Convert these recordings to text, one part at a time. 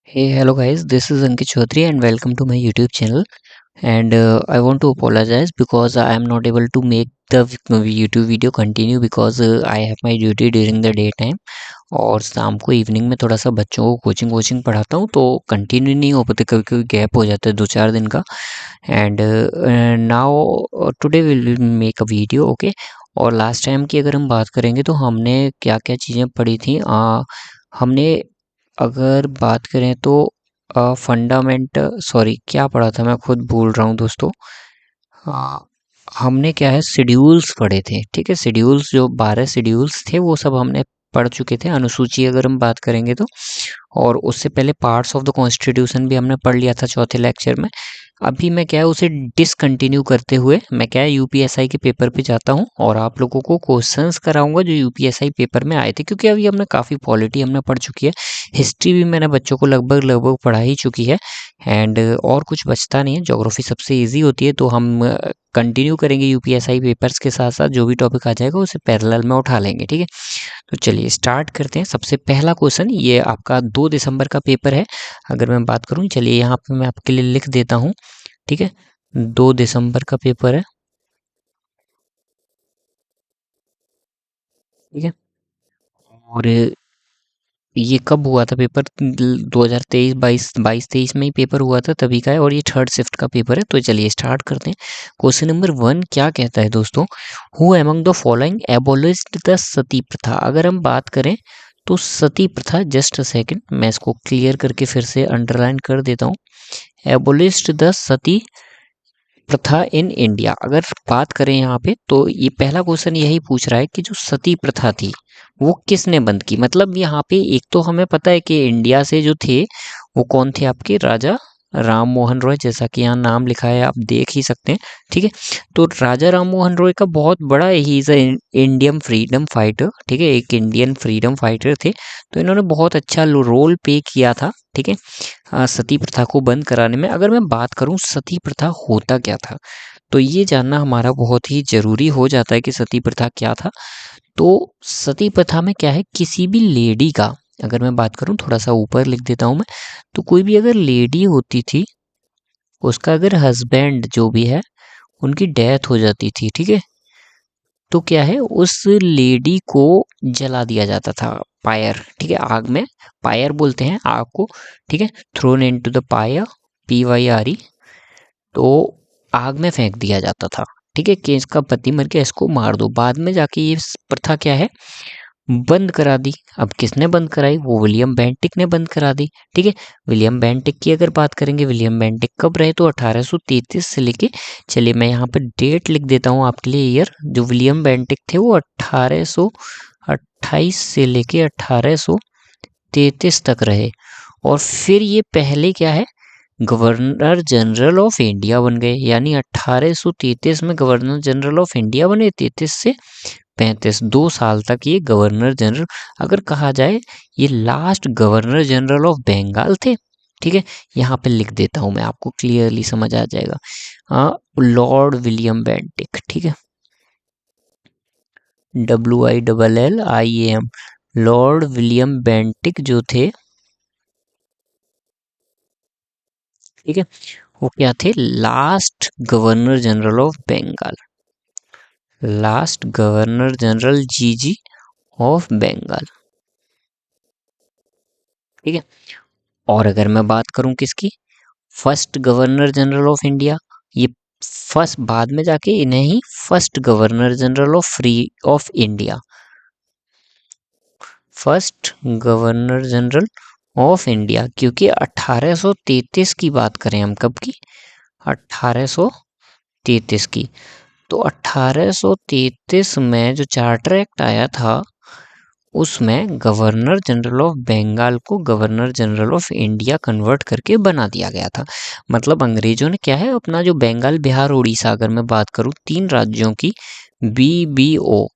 Hey, hello guys, this is Ankit Chaudhary and welcome to my YouTube channel. And I want to apologize because I am not able to make the YouTube video continue because I have my duty during the daytime और शाम को evening में थोड़ा सा बच्चों को coaching वोचिंग पढ़ाता हूँ तो कंटिन्यू नहीं हो पाते, कभी कभी गैप हो जाता है 2-4 दिन का। And now today will make a video, okay. और लास्ट टाइम की अगर हम बात करेंगे तो हमने क्या क्या चीज़ें पढ़ी थी। हमने अगर बात करें तो फंडामेंट सॉरी क्या पढ़ा था, मैं खुद भूल रहा हूँ दोस्तों। हमने क्या है शेड्यूल्स पढ़े थे, ठीक है। शेड्यूल्स जो 12 शेड्यूल्स थे वो सब हमने पढ़ चुके थे। अनुसूची अगर हम बात करेंगे तो, और उससे पहले पार्ट्स ऑफ द कॉन्स्टिट्यूशन भी हमने पढ़ लिया था चौथे लेक्चर में। अभी मैं क्या है उसे डिसकंटिन्यू करते हुए मैं क्या है यूपीएसआई के पेपर पे जाता हूँ और आप लोगों को क्वेश्चंस कराऊंगा जो यूपीएसआई पेपर में आए थे, क्योंकि अभी हमने काफ़ी पॉलिटी हमने पढ़ चुकी है। हिस्ट्री भी मैंने बच्चों को लगभग लगभग पढ़ा ही चुकी है। एंड और कुछ बचता नहीं है। ज्योग्राफी सबसे इजी होती है तो हम कंटिन्यू करेंगे यूपीएसआई पेपर्स के साथ साथ जो भी टॉपिक आ जाएगा उसे पैरेलल में उठा लेंगे, ठीक है। तो चलिए स्टार्ट करते हैं। सबसे पहला क्वेश्चन, ये आपका 2 दिसंबर का पेपर है। अगर मैं बात करूं, चलिए यहाँ पे मैं आपके लिए लिख देता हूँ, ठीक है। 2 दिसंबर का पेपर है, ठीक है। और ये कब हुआ था पेपर? 2023 22 23 में ही पेपर हुआ था, तभी का है। और ये थर्ड शिफ्ट का पेपर है। तो चलिए स्टार्ट करते हैं। क्वेश्चन नंबर 1 क्या कहता है दोस्तों? Who among the following abolished the sati pratha? अगर हम बात करें तो सती प्रथा, जस्ट अ सेकंड मैं इसको क्लियर करके फिर से अंडरलाइन कर देता हूँ। एबोलिश्ड द सती प्रथा इन इंडिया। अगर बात करें यहाँ पे तो ये पहला क्वेश्चन यही पूछ रहा है कि जो सती प्रथा थी वो किसने बंद की। मतलब यहाँ पे एक तो हमें पता है कि इंडिया से जो थे वो कौन थे, आपके राजा राम मोहन रॉय, जैसा कि यहाँ नाम लिखा है आप देख ही सकते हैं, ठीक है। तो राजा राम मोहन रॉय का बहुत बड़ा, he is Indian freedom fighter, ठीक है, एक इंडियन फ्रीडम फाइटर थे। तो इन्होंने बहुत अच्छा रोल प्ले किया था, ठीक है, सती प्रथा को बंद कराने में। अगर मैं बात करूं सती प्रथा होता क्या था, तो ये जानना हमारा बहुत ही जरूरी हो जाता है कि सती प्रथा क्या था। तो सती प्रथा में क्या है, किसी भी लेडी का, अगर मैं बात करूं थोड़ा सा ऊपर लिख देता हूं मैं, तो कोई भी अगर लेडी होती थी, उसका अगर हस्बैंड जो भी है उनकी डेथ हो जाती थी, ठीक है, तो क्या है उस लेडी को जला दिया जाता था। फायर, ठीक है, आग में, फायर बोलते हैं आग को, ठीक है। Throne into the fire, PYRE। तो आग में फेंक दिया जाता था, ठीक है, कि इसका पति मर गया, इसको मार दो। बाद में जाके ये प्रथा क्या है बंद करा दी। अब किसने बंद कराई? वो विलियम बेंटिक ने बंद करा दी, ठीक है। विलियम बेंटिक की अगर बात करेंगे, विलियम बेंटिक कब रहे? तो 1833 से लेके, चलिए मैं यहाँ पर डेट लिख देता हूँ आपके लिए, ईयर। जो विलियम बेंटिक थे वो 1828 से लेके 1833 तक रहे। और फिर ये पहले क्या है, गवर्नर जनरल ऑफ इंडिया बन गए। यानी 1833 में गवर्नर जनरल ऑफ इंडिया बने, 33 से 35 2 साल तक ये गवर्नर जनरल। अगर कहा जाए ये last governor general of Bengal थे, ठीक है। यहाँ पे लिख देता हूँ मैं, आपको क्लियरली समझ आ जाएगा। लॉर्ड विलियम बेंटिक, ठीक है, WILLIAM, लॉर्ड विलियम बेंटिक जो थे, ठीक है, वो क्या थे? Last governor general of Bengal, last governor general GG of Bengal, ठीक है। और अगर मैं बात करूं किसकी, first governor general of India, ये फर्स्ट, बाद में जाके इन्हें ही first governor general of free of India, first governor general of India. क्योंकि 1833 की बात करें हम, कब की? 1833 की। तो 1833 में जो चार्टर एक्ट आया था उसमें गवर्नर जनरल ऑफ बंगाल को governor general of India convert करके बना दिया गया था। मतलब अंग्रेजों ने क्या है अपना जो बंगाल, बिहार, उड़ीसा, अगर मैं बात करूं 3 राज्यों की, BBO,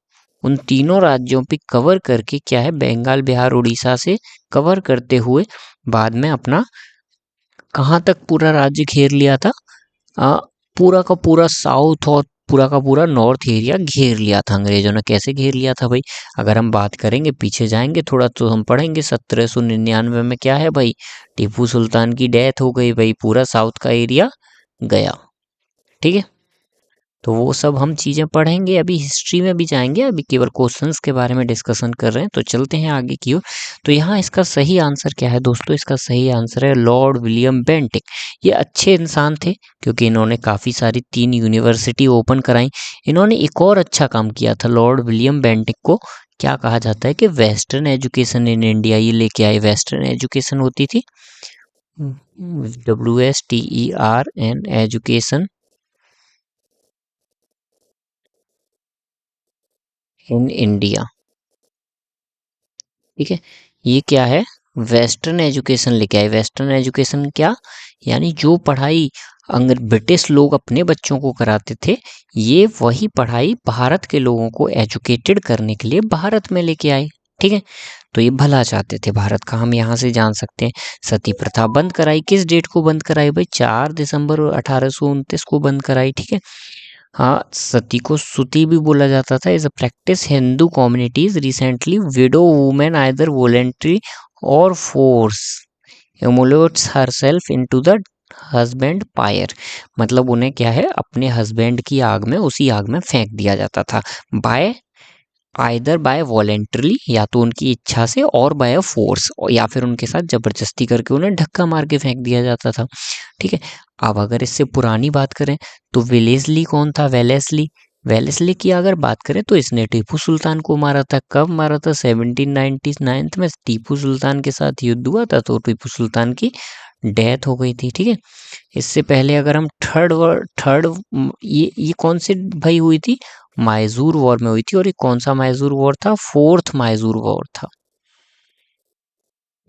उन तीनों राज्यों पे कवर करके क्या है, बंगाल, बिहार, उड़ीसा से कवर करते हुए बाद में अपना कहाँ तक पूरा राज्य घेर लिया था? आ, पूरा का पूरा साउथ और पूरा का पूरा नॉर्थ एरिया घेर लिया था अंग्रेजों ने। कैसे घेर लिया था भाई, अगर हम बात करेंगे पीछे जाएंगे थोड़ा तो हम पढ़ेंगे 1799 में क्या है भाई, टीपू सुल्तान की डेथ हो गई भाई, पूरा साउथ का एरिया गया। ठीक है, तो वो सब हम चीज़ें पढ़ेंगे, अभी हिस्ट्री में भी जाएंगे, अभी केवल क्वेश्चंस के बारे में डिस्कशन कर रहे हैं। तो चलते हैं आगे की ओर। तो यहाँ इसका सही आंसर क्या है दोस्तों, इसका सही आंसर है लॉर्ड विलियम बेंटिक। ये अच्छे इंसान थे क्योंकि इन्होंने काफ़ी सारी 3 यूनिवर्सिटी ओपन कराई। इन्होंने एक और अच्छा काम किया था, लॉर्ड विलियम बेंटिक को क्या कहा जाता है कि वेस्टर्न एजुकेशन इन इंडिया ये लेके आए। वेस्टर्न एजुकेशन होती थी WSTERN एजुकेशन इन इंडिया। ठीक है, ये क्या है, वेस्टर्न एजुकेशन लेके आए। वेस्टर्न एजुकेशन क्या, यानी जो पढ़ाई अगर ब्रिटिश लोग अपने बच्चों को कराते थे, ये वही पढ़ाई भारत के लोगों को एजुकेटेड करने के लिए भारत में लेके आए। ठीक है, तो ये भला चाहते थे भारत का, हम यहाँ से जान सकते हैं। सती प्रथा बंद कराई, किस डेट को बंद कराई भाई, 4 दिसंबर 1829 को बंद कराई। ठीक है, हाँ, सती को सुती भी बोला जाता था। Is a practice Hindu communities recently widow women either voluntary or force immolates herself into the husband fire. मतलब उन्हें क्या है, अपने हस्बैंड की आग में, उसी आग में फेंक दिया जाता था। बाय आइदर बाय वॉलेंटरली, या तो उनकी इच्छा से, और बाय फोर्स, या फिर उनके साथ जबरदस्ती करके उन्हें धक्का मार के फेंक दिया जाता था। ठीक है, अब अगर इससे पुरानी बात करें तो वेलेस्ली कौन था, वेलेस्ली। वेलेस्ली की अगर बात करें तो इसने टीपू सुल्तान को मारा था। कब मारा था, 1799 में टीपू सुल्तान के साथ युद्ध हुआ था, तो टीपू सुल्तान की डेथ हो गई थी। ठीक है, इससे पहले अगर हम थर्ड ये कौन सी भाई हुई थी, मायजूर वॉर में हुई थी। और ये कौन सा मायजूर वॉर था, फोर्थ मायजूर वॉर था।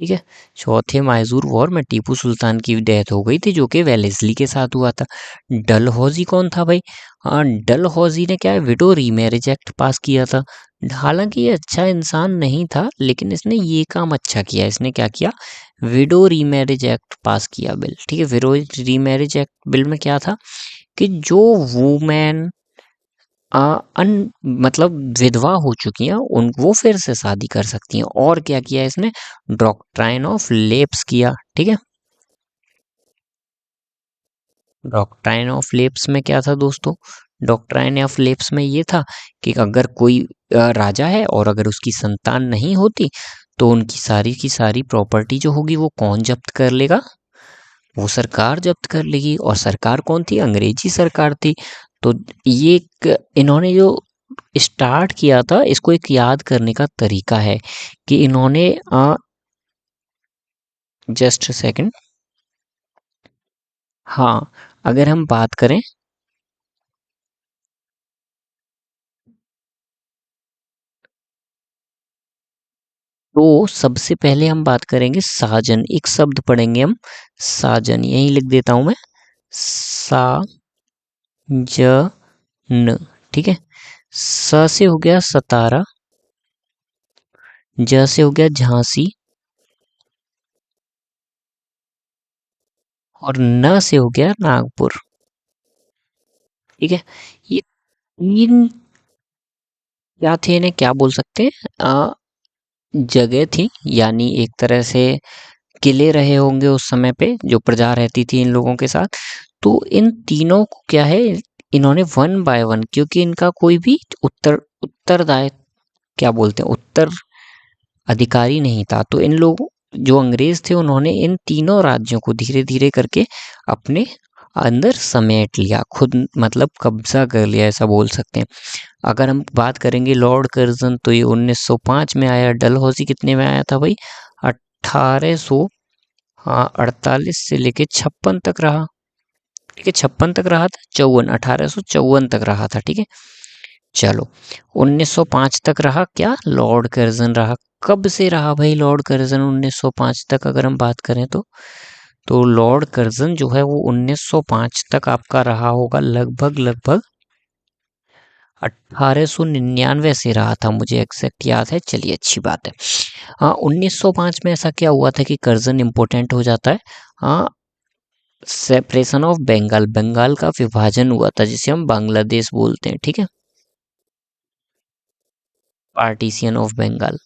ठीक है, चौथे मायजूर वॉर में टीपू सुल्तान की डेथ हो गई थी, जो कि वेलेस्ली के साथ हुआ था। डलहौजी कौन था भाई, हाँ, डलहौजी ने क्या है, विडो रीमैरिज एक्ट पास किया था। हालांकि ये अच्छा इंसान नहीं था, लेकिन इसने ये काम अच्छा किया। इसने क्या किया, विडो रीमैरिज एक्ट पास किया बिल। ठीक है, विडो रीमैरिज एक्ट बिल में क्या था कि जो वुमेन अन मतलब विधवा हो चुकी हैं, उन वो फिर से शादी कर सकती हैं। और क्या किया इसने, डॉक्ट्राइन ऑफ लेप्स किया। ठीक है, डॉक्ट्राइन ऑफ लेप्स में क्या था दोस्तों, डॉक्ट्राइन ऑफ लेप्स में ये था कि अगर कोई राजा है और अगर उसकी संतान नहीं होती, तो उनकी सारी की सारी प्रॉपर्टी जो होगी वो कौन जब्त कर लेगा, वो सरकार जब्त कर लेगी। और सरकार कौन थी, अंग्रेजी सरकार थी। तो ये इन्होंने जो स्टार्ट किया था, इसको एक याद करने का तरीका है कि इन्होंने जस्ट सेकंड, हाँ, अगर हम बात करें तो सबसे पहले हम बात करेंगे साजन। एक शब्द पढ़ेंगे हम, साजन, यही लिख देता हूं मैं, साजन। ठीक है, स से हो गया सतारा, ज से हो गया झांसी, और न से हो गया नागपुर। ठीक है, ये तीन क्या थे, इन्हें क्या बोल सकते हैं, जगह थी, यानी एक तरह से किले रहे होंगे उस समय पे, जो प्रजा रहती थी इन लोगों के साथ। तो इन तीनों को क्या है, इन्होंने वन बाय वन, क्योंकि इनका कोई भी उत्तरदायी, क्या बोलते हैं, उत्तर अधिकारी नहीं था, तो इन लोगों, जो अंग्रेज थे, उन्होंने इन तीनों राज्यों को धीरे धीरे करके अपने अंदर समेट लिया, खुद मतलब कब्जा कर लिया, ऐसा बोल सकते हैं। अगर हम बात करेंगे लॉर्ड कर्जन, तो ये 1905 में आया। डलहौजी कितने में आया था भाई, 1800, हाँ, 48 से लेके 56 तक रहा। ठीक है, 56 तक रहा था, 1854 तक रहा था। ठीक है, चलो, 1905 तक रहा क्या, लॉर्ड कर्जन रहा। कब से रहा भाई लॉर्ड कर्जन 1905 तक, अगर हम बात करें तो लॉर्ड कर्जन जो है वो 1905 तक आपका रहा होगा, लगभग लगभग 1899 से रहा था, मुझे एग्जैक्ट याद है। चलिए, अच्छी बात है। हाँ, 1905 में ऐसा क्या हुआ था कि कर्जन इम्पोर्टेंट हो जाता है। हाँ, सेपरेशन ऑफ बंगाल, बंगाल का विभाजन हुआ था जिसे हम बांग्लादेश बोलते हैं, ठीक है। Partition of Bengal.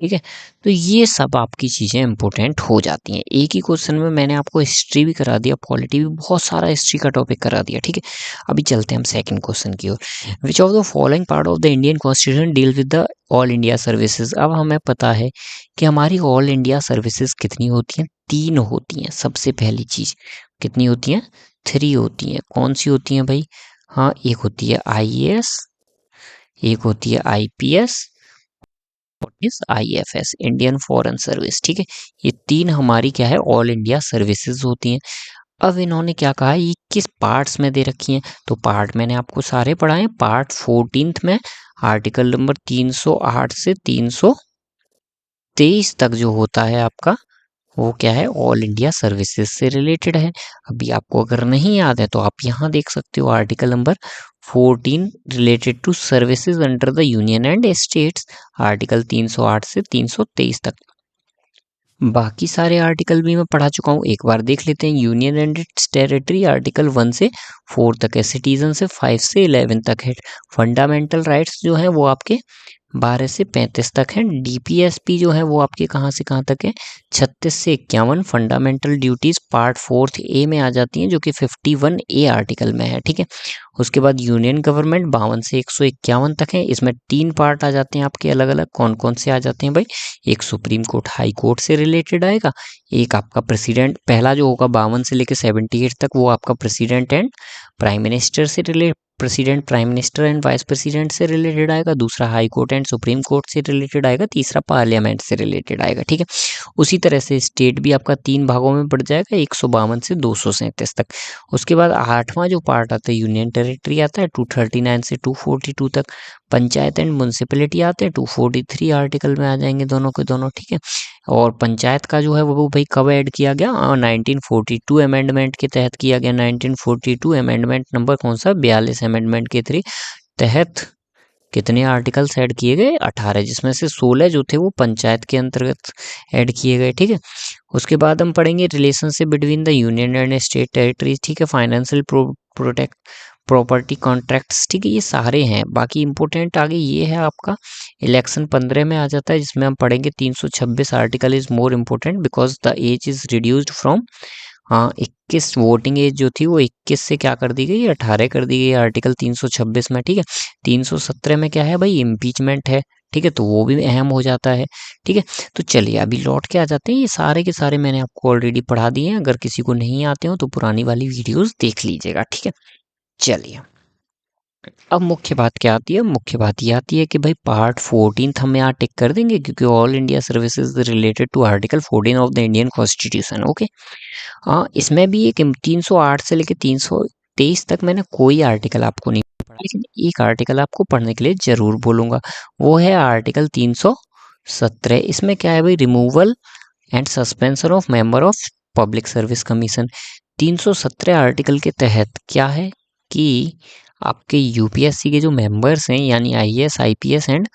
ठीक है। तो ये सब आपकी चीजें इंपॉर्टेंट हो जाती हैं। एक ही क्वेश्चन में मैंने आपको हिस्ट्री भी करा दिया, पॉलिटी भी, बहुत सारा हिस्ट्री का टॉपिक करा दिया, ठीक है। अभी चलते हैं हम सेकंड क्वेश्चन की ओर। Which of the following part of the Indian constitution deal with the all India services. अब हमें पता है कि हमारी ऑल इंडिया सर्विसेज कितनी होती हैं, 3 होती हैं। सबसे पहली चीज कितनी होती हैं, 3 होती हैं। कौन सी होती हैं भाई, हाँ, एक होती है आईएएस, एक होती है IPS, is IFS, Indian foreign service, ठीक है। ये 3 हमारी क्या है, ऑल इंडिया सर्विसेज होती हैं। अब इन्होंने क्या कहा, ये किस पार्ट्स में दे रखी हैं, तो पार्ट मैंने आपको सारे पढ़ाए। पार्ट 14 में आर्टिकल नंबर 308 से 323 तक जो होता है आपका, वो क्या है, ऑल इंडिया सर्विसेज से रिलेटेड है। अभी आपको अगर नहीं याद है तो आप यहाँ देख सकते हो, article number 14 related to services under the union and states, article 308 से 323 तक। बाकी सारे आर्टिकल भी मैं पढ़ा चुका हूँ, एक बार देख लेते हैं। Union and it's territory article 1 से 4 तक है, सिटीजन से 5 से 11 तक है, फंडामेंटल राइट्स जो है वो आपके 12 से 35 तक है, डीपीएसपी जो है वो आपके कहाँ से कहाँ तक है, 36 से 51। फंडामेंटल ड्यूटीज पार्ट 4 ए में आ जाती हैं, जो कि 51 ए आर्टिकल में है, ठीक है। उसके बाद यूनियन गवर्नमेंट 52 से 151 तक है। इसमें 3 पार्ट आ जाते हैं आपके अलग अलग। कौन कौन से आ जाते हैं भाई, एक सुप्रीम कोर्ट हाई कोर्ट से रिलेटेड आएगा, एक आपका प्रेसिडेंट, पहला जो होगा 52 से लेकर 78 तक, वो आपका प्रेसिडेंट एंड प्राइम मिनिस्टर से related, president, prime minister and vice president से रिलेटेड आएगा। दूसरा high court and supreme court से रिलेटेड आएगा। तीसरा पार्लियामेंट से रिलेटेड आएगा, ठीक है। उसी तरह से स्टेट भी आपका 3 भागों में बढ़ जाएगा, 152 से 237 तक। उसके बाद 8वां जो पार्ट आता है, यूनियन टेरिटरी आता है, 239 से 242 तक। पंचायत एंड म्यूनसिपैलिटी आते हैं, 243 आर्टिकल में आ जाएंगे दोनों के दोनों, ठीक है। और पंचायत का जो है वो भाई कब ऐड किया गया, 1942 अमेंडमेंट के तहत किया गया। 1942 अमेंडमेंट नंबर कौन सा, 42 अमेंडमेंट के तहत कितने आर्टिकल्स ऐड किए गए, 18, जिसमें से 16 जो थे वो पंचायत के अंतर्गत ऐड किए गए, ठीक है। उसके बाद हम पढ़ेंगे relationship between the union and state territories, ठीक है। फाइनेंशियल प्रोटेक्ट प्रॉपर्टी कॉन्ट्रैक्ट्स, ठीक है, ये सारे हैं। बाकी इंपॉर्टेंट आगे ये है आपका इलेक्शन 15 में आ जाता है, जिसमें हम पढ़ेंगे 326 article is more important because the age is reduced from, हाँ, 21 वोटिंग एज जो थी वो 21 से क्या कर दी गई, 18 कर दी गई आर्टिकल 326 में, ठीक है। 317 में क्या है भाई, इम्पीचमेंट है, ठीक है, तो वो भी अहम हो जाता है, ठीक है। तो चलिए अभी लौट के आ जाते हैं। ये सारे के सारे मैंने आपको ऑलरेडी पढ़ा दिए हैं, अगर किसी को नहीं आते हो तो पुरानी वाली वीडियोस देख लीजिएगा, ठीक है। चलिए अब मुख्य बात क्या आती है, मुख्य बात ये आती है कि भाई पार्ट 14 हम यहाँ टिक कर देंगे, क्योंकि all India services related to article 14 of the Indian constitution, okay. हाँ, इसमें भी एक 308 से लेकर 323 तक मैंने कोई आर्टिकल आपको नहीं पढ़ा, लेकिन एक आर्टिकल आपको पढ़ने के लिए जरूर बोलूंगा, वो है आर्टिकल 317। इसमें क्या है भाई, removal and suspension of member of public service commission. 317 article के तहत क्या है कि आपके यूपीएससी के जो मेंबर्स हैं, यानी आईएएस, आईपीएस एंड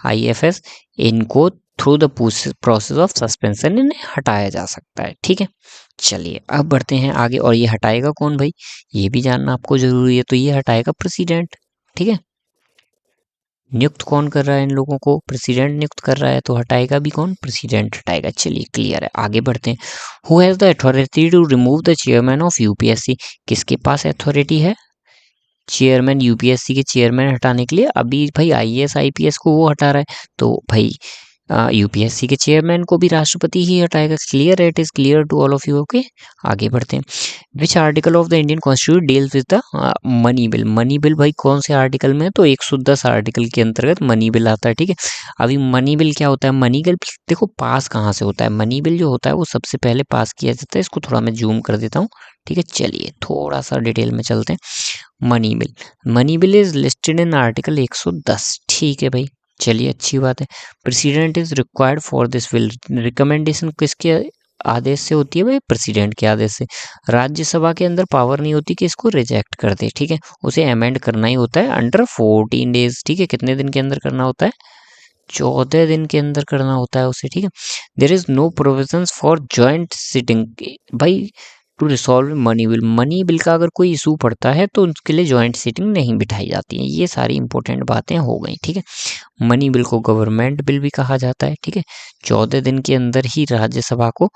आईएफएस, इनको through the process of suspension इन्हें हटाया जा सकता है, ठीक है। चलिए अब बढ़ते हैं आगे। और ये हटाएगा कौन भाई, ये भी जानना आपको जरूरी है। तो ये हटाएगा प्रेसिडेंट, ठीक है। नियुक्त कौन कर रहा है इन लोगों को, प्रेसिडेंट नियुक्त कर रहा है, तो हटाएगा भी कौन, प्रेसिडेंट हटाएगा। चलिए क्लियर है, आगे बढ़ते हैं। Who has the authority to remove the chairman of UPSC, किसके पास अथॉरिटी है, चेयरमैन, यूपीएससी के चेयरमैन हटाने के लिए। अभी भाई आईएएस आईपीएस को वो हटा रहा है, तो भाई यूपीएससी के चेयरमैन को भी राष्ट्रपति ही हटाएगा। क्लियर है, it is clear to all of you, okay. आगे बढ़ते हैं। Which article of the Indian constitution deals with the money bill, money bill भाई कौन से आर्टिकल में, तो 110 आर्टिकल के अंतर्गत मनी बिल आता है, ठीक है। अभी मनी बिल क्या होता है, मनी बिल देखो पास कहाँ से होता है, मनी बिल जो होता है वो सबसे पहले पास किया जाता है। इसको थोड़ा मैं जूम कर देता हूँ, ठीक है। चलिए थोड़ा सा डिटेल में चलते हैं। Money bill, money bill is listed in article 110, ठीक है भाई। चलिए अच्छी बात है। President is required for this bill, recommendation किसके आदेश से होती है भाई, प्रेसिडेंट के आदेश से। राज्यसभा के अंदर पावर नहीं होती कि इसको रिजेक्ट कर दे, ठीक है। उसे अमेंड करना ही होता है अंडर 14 डेज, ठीक है। कितने दिन के अंदर करना होता है, 14 दिन के अंदर करना होता है उसे, ठीक है। There is no provisions for joint sitting भाई टू रिसॉल्व मनी बिल का अगर कोई इशू पड़ता है तो उसके लिए जॉइंट सिटिंग नहीं बिठाई जाती है। ये सारी इंपॉर्टेंट बातें हो गई, ठीक है। मनी बिल को गवर्नमेंट बिल भी कहा जाता है, ठीक है। 14 दिन के अंदर ही राज्यसभा को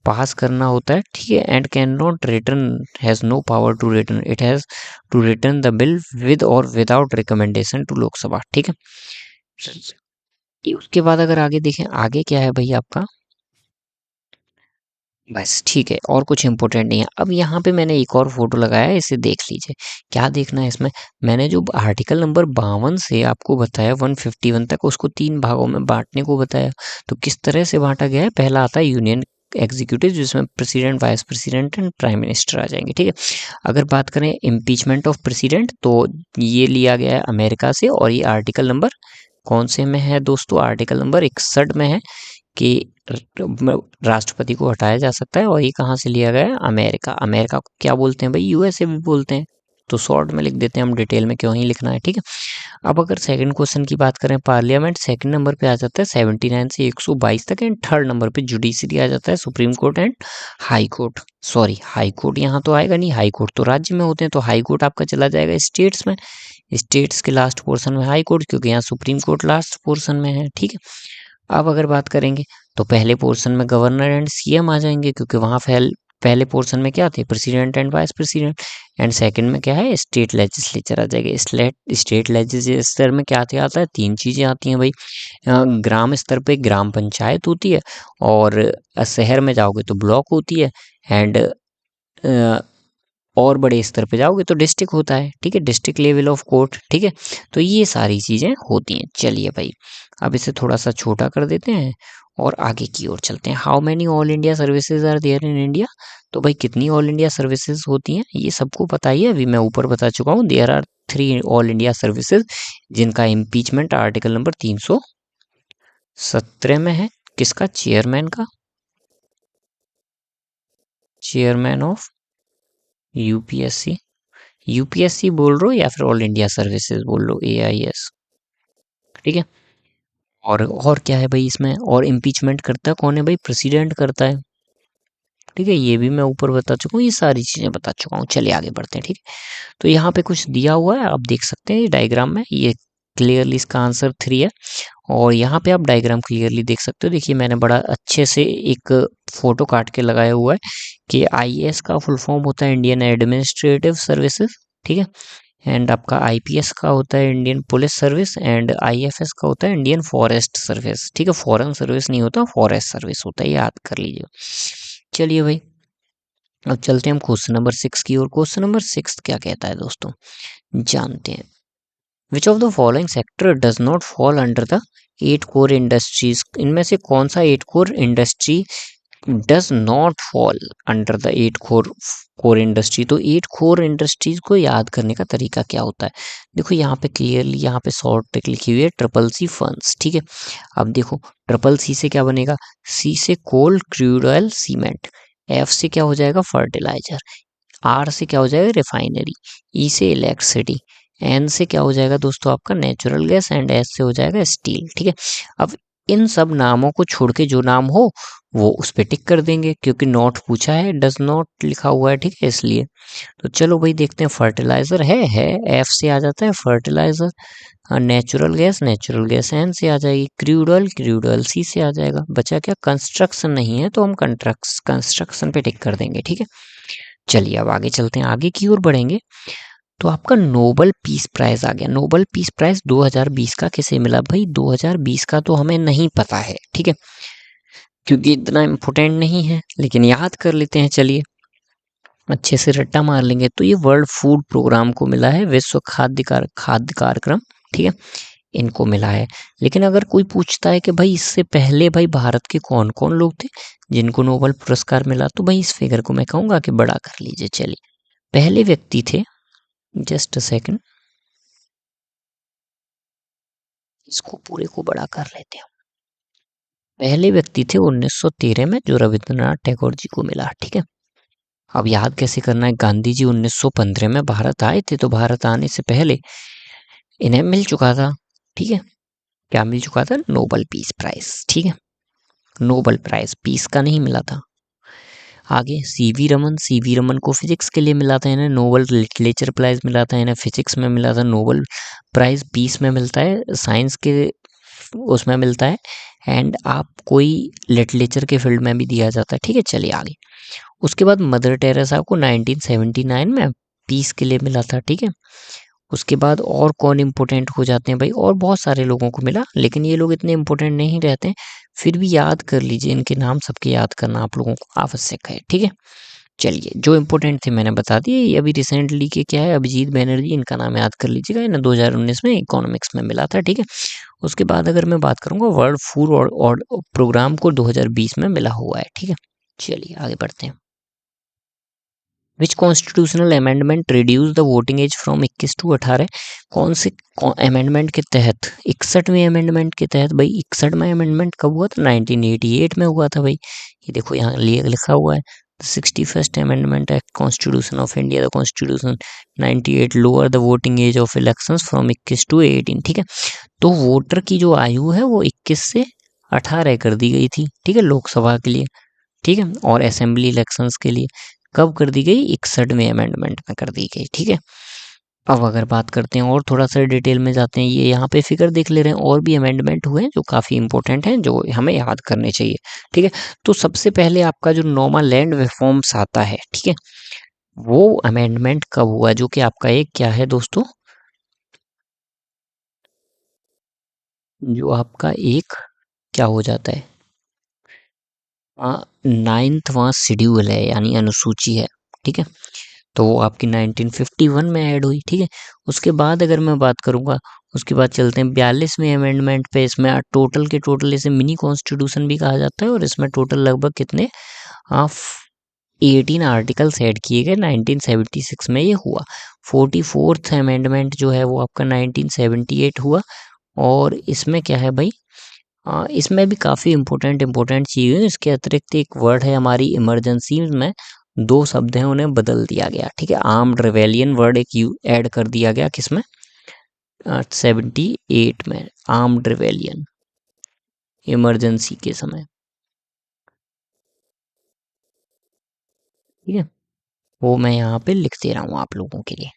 पास करना होता है, ठीक है। And can not return, has no power to return, it has to return the bill with और विदाउट रिकमेंडेशन टू लोकसभा, ठीक है। उसके बाद अगर आगे देखें, आगे क्या है भाई आपका, बस ठीक है, और कुछ इंपॉर्टेंट नहीं है। अब यहाँ पे मैंने एक और फोटो लगाया है, इसे देख लीजिए। क्या देखना है इसमें, मैंने जो आर्टिकल नंबर 52 से आपको बताया 151 तक, उसको 3 भागों में बांटने को बताया। तो किस तरह से बांटा गया है, पहला आता है यूनियन एग्जीक्यूटिव, जिसमें president, vice president and prime minister आ जाएंगे, ठीक है। अगर बात करें इम्पीचमेंट ऑफ प्रेसिडेंट, तो ये लिया गया है अमेरिका से, और ये आर्टिकल नंबर कौन से में है दोस्तों, आर्टिकल नंबर 61 में है कि राष्ट्रपति को हटाया जा सकता है। और ये कहाँ से लिया गया है, अमेरिका। अमेरिका को क्या बोलते हैं भाई, यूएसए भी बोलते हैं। तो शॉर्ट में लिख देते हैं, हम डिटेल में क्यों ही लिखना है, ठीक है। अब अगर सेकंड क्वेश्चन की बात करें, पार्लियामेंट सेकंड नंबर पे आ जाता है 79 से 122 तक, एंड थर्ड नंबर पे जुडिशरी आ जाता है, supreme court and high court. Sorry, high court यहाँ तो आएगा नहीं, हाई कोर्ट तो राज्य में होते हैं, तो हाई कोर्ट आपका चला जाएगा स्टेट्स में। स्टेट्स के लास्ट पोर्शन में हाई कोर्ट, क्योंकि यहाँ सुप्रीम कोर्ट लास्ट पोर्शन में है, ठीक है। अब अगर बात करेंगे तो पहले पोर्शन में गवर्नर एंड सीएम आ जाएंगे, क्योंकि वहां पहले पोर्शन में क्या थे, president and vice president. And second में क्या है, स्टेट लेजिस्लेचर आ जाएगा। स्टेट लेजिस्लेचर में क्या क्या आता है, 3 चीजें आती हैं भाई। ग्राम स्तर पे ग्राम पंचायत होती है, और शहर में जाओगे तो ब्लॉक होती है, एंड और बड़े स्तर पे जाओगे तो डिस्ट्रिक्ट होता है, ठीक है, डिस्ट्रिक्ट लेवल ऑफ कोर्ट, ठीक है। तो ये सारी चीजें होती हैं। चलिए भाई, अब इसे थोड़ा सा छोटा कर देते हैं और आगे की ओर चलते हैं। How many all India services are there in India, तो भाई कितनी ऑल इंडिया सर्विसेज होती हैं ये सबको पता ही है, अभी मैं ऊपर बता चुका हूँ। There are 3 all India services, जिनका इम्पीचमेंट आर्टिकल नंबर 317 में है। किसका, चेयरमैन का, चेयरमैन ऑफ यूपीएससी। यूपीएससी बोल रहे हो या फिर ऑल इंडिया सर्विसेज बोल लो, एआईएस, ठीक है। और क्या है भाई इसमें, और इम्पीचमेंट करता है कौन है भाई, प्रेसिडेंट करता है, ठीक है। ये भी मैं ऊपर बता चुका हूँ, ये सारी चीजें बता चुका हूँ। चलिए आगे बढ़ते हैं, ठीक है। तो यहाँ पे कुछ दिया हुआ है, आप देख सकते हैं डायग्राम में, ये क्लियरली इसका आंसर 3 है। और यहाँ पे आप डायग्राम क्लियरली देख सकते हो, देखिए मैंने बड़ा अच्छे से एक फोटो काट के लगाया हुआ है कि आईएएस का फुल फॉर्म होता है इंडियन एडमिनिस्ट्रेटिव सर्विसेज, ठीक है। एंड आपका आईपीएस का होता है Indian police service, and IFS का होता है इंडियन फॉरेस्ट सर्विस, ठीक है। फॉरेन सर्विस नहीं होता, फॉरेस्ट सर्विस होता है, याद कर लीजिए। चलिए भाई, अब चलते हैं हम क्वेश्चन नंबर 6 की ओर। क्वेश्चन नंबर 6 क्या कहता है दोस्तों, जानते हैं। Which of the following sector does not fall under the 8 core industries, इनमें से कौन सा 8 core industry does not fall under the 8 core industry. तो 8 कोर इंडस्ट्रीज को याद करने का तरीका क्या होता है, देखो यहाँ पे क्लियरली, यहाँ पे शॉर्ट ट्रिक लिखी हुई है, ट्रिपल सी फंड्स, ठीक है। अब देखो ट्रिपल सी से क्या बनेगा, सी से कोल, क्रूड ऑयल, सीमेंट, एफ से क्या हो जाएगा, फर्टिलाइजर, आर से क्या हो जाएगा, रिफाइनरी, ई से इलेक्ट्रिसिटी, एन से क्या हो जाएगा दोस्तों आपका नेचुरल गैस, एंड एस से हो जाएगा स्टील, ठीक है। अब इन सब नामों को छोड़ के जो नाम हो वो उस पे टिक कर देंगे, क्योंकि नॉट पूछा है, डज नॉट लिखा हुआ है, ठीक है, इसलिए। तो चलो भाई देखते हैं, फर्टिलाइजर है, एफ से आ जाता है fertiliser, natural gas, natural gas एन से आ जाएगी, क्रूड ऑयल सी से आ जाएगा। बचा क्या, कंस्ट्रक्शन नहीं है, तो हम कंस्ट्रक्शन पे टिक कर देंगे, ठीक है। चलिए अब आगे चलते हैं, आगे की ओर बढ़ेंगे। तो आपका नोबल पीस प्राइज आ गया। नोबल पीस प्राइज 2020 का किसे मिला भाई, 2020 का तो हमें नहीं पता है, ठीक है, क्योंकि इतना इम्पोर्टेंट नहीं है, लेकिन याद कर लेते हैं। चलिए अच्छे से रट्टा मार लेंगे, तो ये वर्ल्ड फूड प्रोग्राम को मिला है, विश्व खाद्य कार्यक्रम, ठीक है, इनको मिला है। लेकिन अगर कोई पूछता है कि भाई इससे पहले भाई भारत के कौन कौन लोग थे जिनको नोबल पुरस्कार मिला, तो भाई इस फिगर को मैं कहूंगा कि बड़ा कर लीजिए। चलिए, पहले व्यक्ति थे, जस्ट अ सेकंड, इसको पूरे को बड़ा कर लेते हैं। पहले व्यक्ति थे 1913 में, जो रविंद्रनाथ टैगोर जी को मिला, ठीक है। अब याद कैसे करना है, गांधी जी 1915 में भारत आए थे, तो भारत आने से पहले इन्हें मिल चुका था, ठीक है। क्या मिल चुका था? Nobel peace prize. ठीक है, नोबल प्राइज पीस का नहीं मिला था। आगे सीवी रमन को फिजिक्स के लिए मिला था, इन्हें नोबल लिटरेचर प्राइज मिला था, इन्हें फिजिक्स में मिला था। नोबल प्राइज पीस में मिलता है, साइंस के उसमें मिलता है, एंड आप कोई लिटरेचर के फील्ड में भी दिया जाता है। ठीक है, चलिए आगे। उसके बाद मदर टेरेसा को 1979 में पीस के लिए मिला था। ठीक है, उसके बाद और कौन इम्पोर्टेंट हो जाते हैं भाई? और बहुत सारे लोगों को मिला, लेकिन ये लोग इतने इम्पोर्टेंट नहीं रहते हैं। फिर भी याद कर लीजिए, इनके नाम सबके याद करना आप लोगों को आवश्यक है। ठीक है, चलिए जो इम्पोर्टेंट थे मैंने बता दिए। ये अभी रिसेंटली के क्या है, अभिजीत बैनर्जी, इनका नाम याद कर लीजिएगा, इन्हें 2019 में इकोनॉमिक्स में मिला था। ठीक है, उसके बाद अगर मैं बात करूंगा वर्ल्ड फूड और प्रोग्राम को 2020 में मिला हुआ है। ठीक है, चलिए आगे बढ़ते हैं। Which constitutional amendment reduce the voting age from 21 to 18? कौन से अमेंडमेंट के तहत? 61वें अमेंडमेंट के तहत भाई। 61वां अमेंडमेंट कब हुआ था? 1988 में हुआ था भाई। ये देखो यहाँ लिखा हुआ है, 61st amendment act constitution of India, the constitution 98 lower the voting age of elections from 21 to 18। ठीक है, तो वोटर की जो आयु है वो 21 से 18 कर दी गई थी। ठीक है, लोकसभा के लिए। ठीक है, और असेंबली इलेक्शंस के लिए कब कर दी गई? 61वें अमेंडमेंट में कर दी गई। ठीक है, अब अगर बात करते हैं और थोड़ा सा डिटेल में जाते हैं, ये यहाँ पे फिगर देख ले रहे हैं, और भी अमेंडमेंट हुए हैं जो काफ़ी इंपॉर्टेंट हैं, जो हमें याद करने चाहिए। ठीक है, तो सबसे पहले आपका जो नॉर्मल लैंड रिफॉर्म्स आता है, ठीक है, वो अमेंडमेंट कब हुआ? जो कि आपका एक क्या है दोस्तों, जो आपका एक क्या हो जाता है, 9वां शेड्यूल है, यानी अनुसूची है। ठीक है, तो वो आपकी 1951 में ऐड हुई। ठीक है, उसके बाद अगर मैं बात करूँगा, उसके बाद चलते हैं 42वें अमेंडमेंट पे। इसमें टोटल के टोटल इसे मिनी कॉन्स्टिट्यूशन भी कहा जाता है, और इसमें टोटल लगभग कितने 18 आर्टिकल्स ऐड किए गए। 1976 में ये हुआ। 44th अमेंडमेंट जो है वो आपका 1978 हुआ, और इसमें क्या है भाई, इसमें भी काफ़ी इंपॉर्टेंट चीज़ है। इसके अतिरिक्त एक वर्ड है हमारी इमरजेंसी में, दो शब्द हैं, उन्हें बदल दिया गया। ठीक है, आर्म्ड रिवेलियन वर्ड एक ऐड कर दिया गया, किसमें? 78 में, आर्म्ड रिवेलियन, इमरजेंसी के समय। ठीक है, वो मैं यहाँ पे लिख दे रहा हूँ आप लोगों के लिए।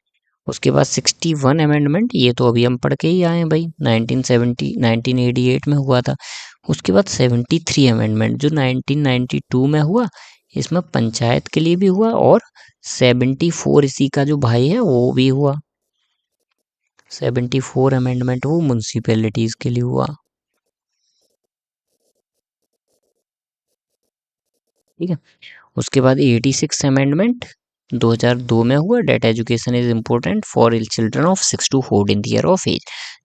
उसके बाद 61 अमेंडमेंट, ये तो अभी हम पढ़ के ही आए हैं भाई, 1988 में हुआ था। उसके बाद 73 अमेंडमेंट जो 1992 में हुआ, इसमें पंचायत के लिए भी हुआ, और 74 इसी का जो भाई है वो भी हुआ। 74 अमेंडमेंट वो म्यूनसिपैलिटीज के लिए हुआ। ठीक है, उसके बाद 86 अमेंडमेंट 2002 में हुआ, that education is important for children of 6 to 14 year of age,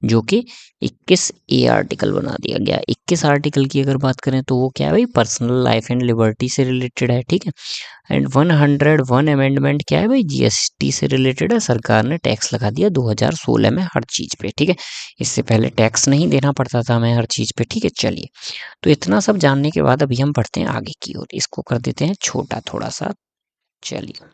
जो कि 21 ए आर्टिकल बना दिया गया। 21 आर्टिकल की अगर बात करें तो वो क्या है भाई, पर्सनल लाइफ एंड लिबर्टी से रिलेटेड है। ठीक है, एंड 101 अमेंडमेंट क्या है भाई, जीएसटी से रिलेटेड है। सरकार ने टैक्स लगा दिया 2016 में हर चीज़ पे। ठीक है, इससे पहले टैक्स नहीं देना पड़ता था हमें हर चीज़ पे। ठीक है, चलिए, तो इतना सब जानने के बाद अभी हम बढ़ते हैं आगे की ओर, इसको कर देते हैं छोटा थोड़ा सा। चलिए,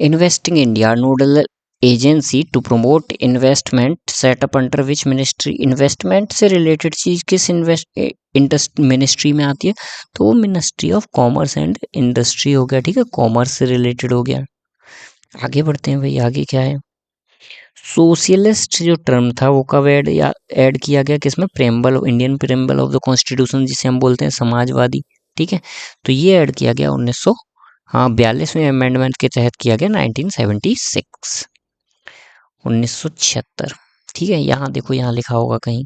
investing India nodal agency to promote investment setup under which ministry? Investment से रिलेटेड चीज किस इन्वेस्ट मिनिस्ट्री में आती है? तो वो ministry of commerce and industry हो गया। ठीक है, कॉमर्स से रिलेटेड हो गया। आगे बढ़ते हैं भाई, आगे क्या है? सोशलिस्ट जो टर्म था वो कब ऐड किया गया, किसमें? Preamble, Indian preamble of the constitution, जिसे हम बोलते हैं समाजवादी। ठीक है, तो ये ऐड किया गया 1900, हाँ, 42वें अमेंडमेंट के तहत किया गया 1976, 1976। ठीक है, यहाँ देखो, यहाँ लिखा होगा कहीं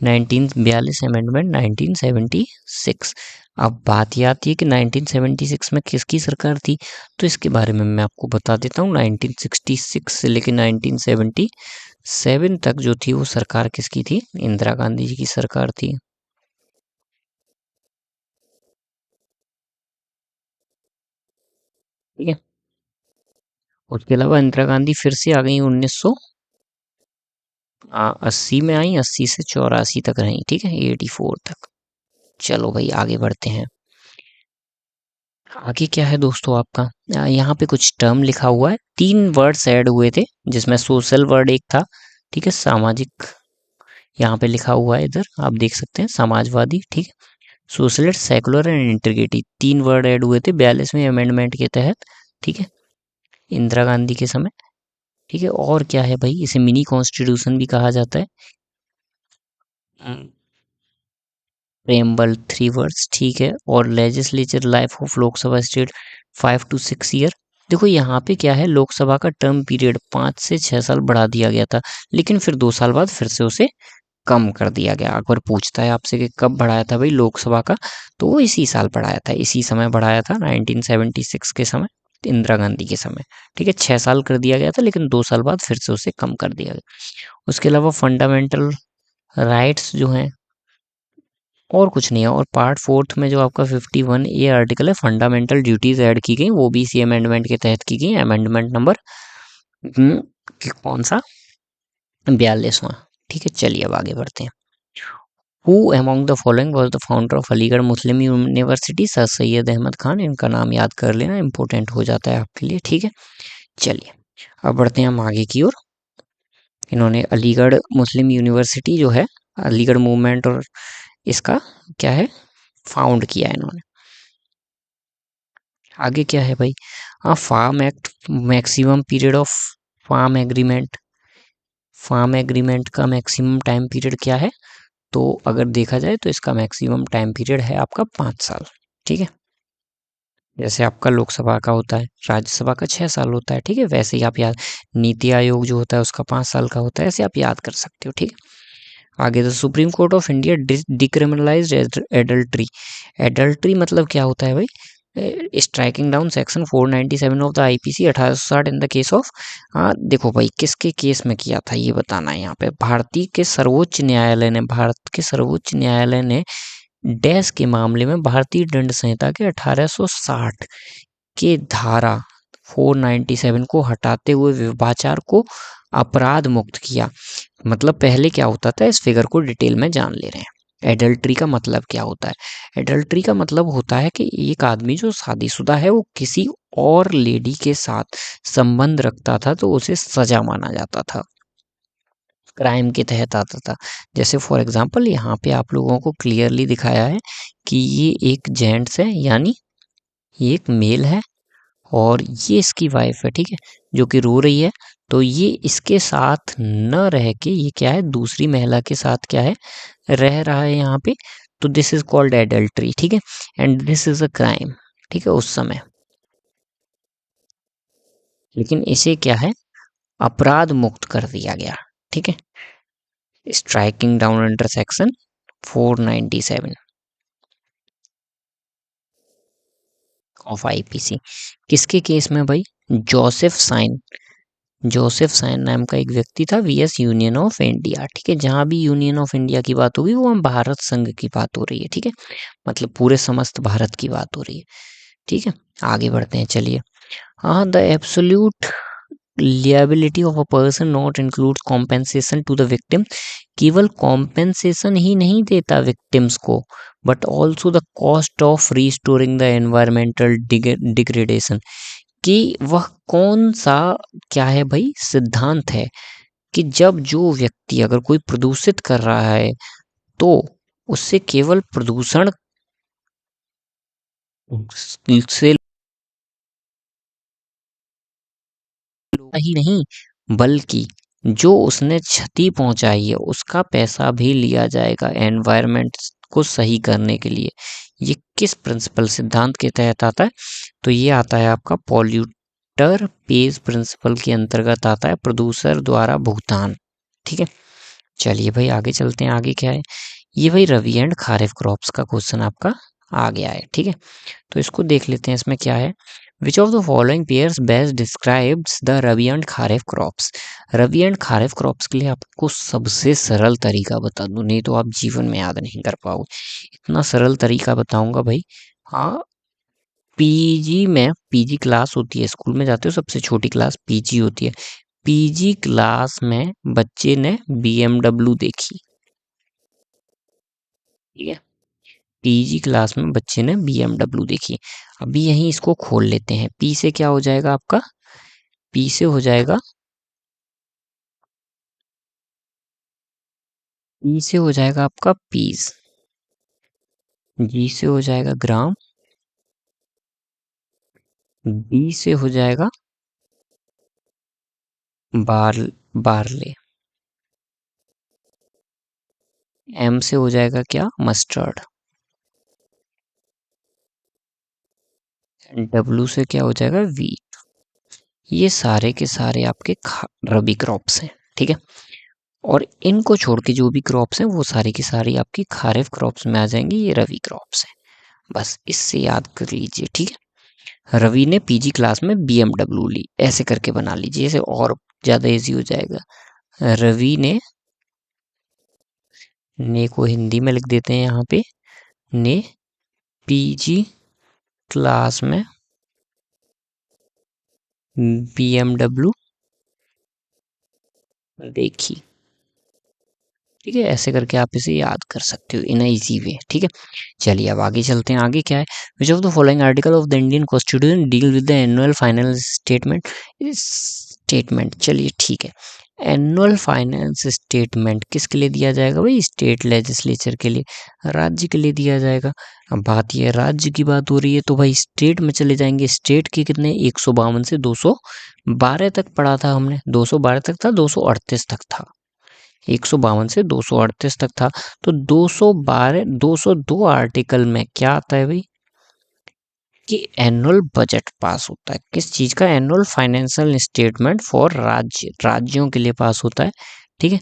1942 अमेंडमेंट 1976। अब बात ये आती है कि 1976 में किसकी सरकार थी, तो इसके बारे में मैं आपको बता देता हूँ। 1966 से लेकर 1977 तक जो थी वो सरकार किसकी थी? इंदिरा गांधी जी की सरकार थी। ठीक है, उसके अलावा इंदिरा गांधी फिर से आ गई 1980 में आई, 80 से 84 तक रही। ठीक है, 84 तक। चलो भाई आगे बढ़ते हैं। आगे क्या है दोस्तों आपका, यहाँ पे कुछ टर्म लिखा हुआ है, 3 वर्ड्स ऐड हुए थे, जिसमें सोशल वर्ड एक था, ठीक है। सामाजिक यहाँ पे लिखा हुआ है, इधर आप देख सकते हैं, समाजवादी, ठीक है। Socialist, secular and integrity, 3 word add हुए थे 42वें अमेंडमेंट के तहत, ठीक है, इंदिरा गांधी के समय, ठीक है। और क्या है भाई, इसे मिनी कॉन्स्टिट्यूशन भी कहा जाता है। प्रेमबल, 3 वर्ड्स, ठीक है। और legislature life of Lok Sabha state 5 to 6 year. देखो यहाँ पे क्या है, लोकसभा का टर्म पीरियड 5 से 6 साल बढ़ा दिया गया था, लेकिन फिर 2 साल बाद फिर से उसे कम कर दिया गया। अकबर पूछता है आपसे कि कब बढ़ाया था भाई लोकसभा का, तो वो इसी साल बढ़ाया था, इसी समय बढ़ाया था, 1976 के समय, इंदिरा गांधी के समय, ठीक है। 6 साल कर दिया गया था, लेकिन 2 साल बाद फिर से उसे कम कर दिया गया। उसके अलावा फंडामेंटल राइट्स जो हैं, और कुछ नहीं है। और पार्ट फोर्थ में जो आपका 51A आर्टिकल है, फंडामेंटल ड्यूटीज ऐड की गई, वो भी इसी अमेंडमेंट के तहत की गई, अमेंडमेंट नंबर कौन सा, 42वां, ठीक है। चलिए अब आगे बढ़ते हैं। Who among the following was the founder of Aligarh Muslim University? Sir Syed Ahmed Khan. इनका नाम याद कर लेना, इंपॉर्टेंट हो जाता है आपके लिए, ठीक है। चलिए अब बढ़ते हैं हम आगे की ओर। इन्होंने अलीगढ़ मुस्लिम यूनिवर्सिटी जो है, अलीगढ़ मूवमेंट और इसका क्या है, फाउंड किया है इन्होंने। आगे क्या है भाई, farm act, maximum period of farm agreement, farm agreement का मैक्सिमम टाइम पीरियड क्या है, तो अगर देखा जाए तो इसका मैक्सिमम टाइम पीरियड है आपका 5 साल, ठीक है। जैसे आपका लोकसभा का होता है, राज्यसभा का 6 साल होता है, ठीक है। वैसे ही आप याद, नीति आयोग जो होता है उसका 5 साल का होता है, ऐसे आप याद कर सकते हो, ठीक है। आगे the supreme court of India decriminalised adultery. Adultery मतलब क्या होता है भाई, striking down section 497 of the IPC 1860 in the case of, देखो भाई किसके केस में किया था ये बताना है यहाँ पे। भारतीय के सर्वोच्च न्यायालय ने, भारत के सर्वोच्च न्यायालय ने डैश के मामले में भारतीय दंड संहिता के 1860 के धारा 497 को हटाते हुए व्यभिचार को अपराध मुक्त किया। मतलब पहले क्या होता था, इस फिगर को डिटेल में जान ले रहे हैं। एडल्ट्री का मतलब क्या होता है, एडल्ट्री का मतलब होता है कि एक आदमी जो शादीशुदा है वो किसी और लेडी के साथ संबंध रखता था तो उसे सजा माना जाता था, क्राइम के तहत आता था। जैसे फॉर एग्जांपल यहाँ पे आप लोगों को क्लियरली दिखाया है कि ये एक जेंट्स है, यानी ये एक मेल है और ये इसकी वाइफ है, ठीक है, जो कि रो रही है। तो ये इसके साथ न रह के ये क्या है, दूसरी महिला के साथ क्या है, रह रहा है यहाँ पे। तो दिस इज कॉल्ड एडल्ट्री, ठीक है, and this is a crime, ठीक है, उस समय। लेकिन इसे क्या है, अपराध मुक्त कर दिया गया, ठीक है, striking down under section 497 of IPC. किसके केस में भाई, जोसेफ साइन, जोसेफ साइन नाम का एक व्यक्ति था, वीएस यूनियन ऑफ इंडिया, ठीक है। जहां भी यूनियन ऑफ इंडिया की बात होगी वो हम भारत संघ की बात हो रही है, ठीक है, मतलब पूरे समस्त भारत की बात हो रही है, ठीक है। आगे बढ़ते हैं, चलिए। हाँ, the absolute liability of a person not includes compensation to the victim. केवल कॉम्पेंसेशन ही नहीं देता विक्टिम्स को, but also the cost of restoring the environmental degradation. कि वह कौन सा क्या है भाई, सिद्धांत है कि जब जो व्यक्ति अगर कोई प्रदूषित कर रहा है तो उससे केवल प्रदूषण से ही नहीं, बल्कि जो उसने क्षति पहुंचाई है उसका पैसा भी लिया जाएगा एनवायरनमेंट को सही करने के लिए। ये किस प्रिंसिपल, सिद्धांत के तहत आता है, तो ये आता है आपका पॉल्यूटर पेज प्रिंसिपल के अंतर्गत आता है, प्रदूषण द्वारा भुगतान, ठीक है। चलिए भाई आगे चलते हैं, आगे क्या है, ये भाई रवि एंड खारिफ क्रॉप्स का क्वेश्चन आपका आ गया है, ठीक है। तो इसको देख लेते हैं, इसमें क्या है, which of the following pairs best describes the rabi and kharif crops. Rabi and kharif crops के लिए आपको सबसे सरल तरीका बता दूं, नहीं तो आप जीवन में याद नहीं कर पाओगे, इतना सरल तरीका बताऊंगा भाई। हाँ, पीजी में, पीजी क्लास होती है, स्कूल में जाते हो सबसे छोटी क्लास पीजी होती है, पीजी क्लास में बच्चे ने बीएमडब्ल्यू देखी, ठीक है, पीजी क्लास में बच्चे ने बीएमडब्ल्यू देखी। अभी यहीं इसको खोल लेते हैं, पी से क्या हो जाएगा आपका, पी से हो जाएगा ई से हो जाएगा आपका पीस, जी से हो जाएगा ग्राम, बी से हो जाएगा बार्ले, एम से हो जाएगा क्या, मस्टर्ड, डब्लू से क्या हो जाएगा, वीट। ये सारे के सारे आपके रबी क्रॉप्स हैं, ठीक है। और इनको छोड़ के जो भी क्रॉप्स हैं वो सारी की सारी आपकी खारिफ क्रॉप्स में आ जाएंगी, ये रवि क्रॉप्स हैं। बस इससे याद कर लीजिए, ठीक है। रवि ने पीजी क्लास में BMW ली, ऐसे करके बना लीजिए, ऐसे और ज़्यादा इजी हो जाएगा। रवि ने को हिंदी में लिख देते हैं यहाँ पे, ने पीजी क्लास में BMW देखी, ठीक है। ऐसे करके आप इसे याद कर सकते हो इन इजी वे, ठीक है। चलिए अब आगे चलते हैं। आगे क्या है, which of the following article of the Indian constitution deal with the annual finance statement, statement, चलिए ठीक है। एनुअल फाइनेंस स्टेटमेंट किसके लिए दिया जाएगा भाई, स्टेट लेजिस्लेचर के लिए, राज्य के लिए दिया जाएगा। अब बात यह राज्य की बात हो रही है तो भाई स्टेट में चले जाएंगे। स्टेट के कितने, 152 से 212 तक पढ़ा था हमने, 212 तक था, 238 तक था, 152 से 238 तक था। तो 212 202 आर्टिकल में क्या आता है भाई, कि एनुअल बजट पास होता है। किस चीज का, एनुअल फाइनेंशियल स्टेटमेंट फॉर राज्यों के लिए पास होता है, ठीक है।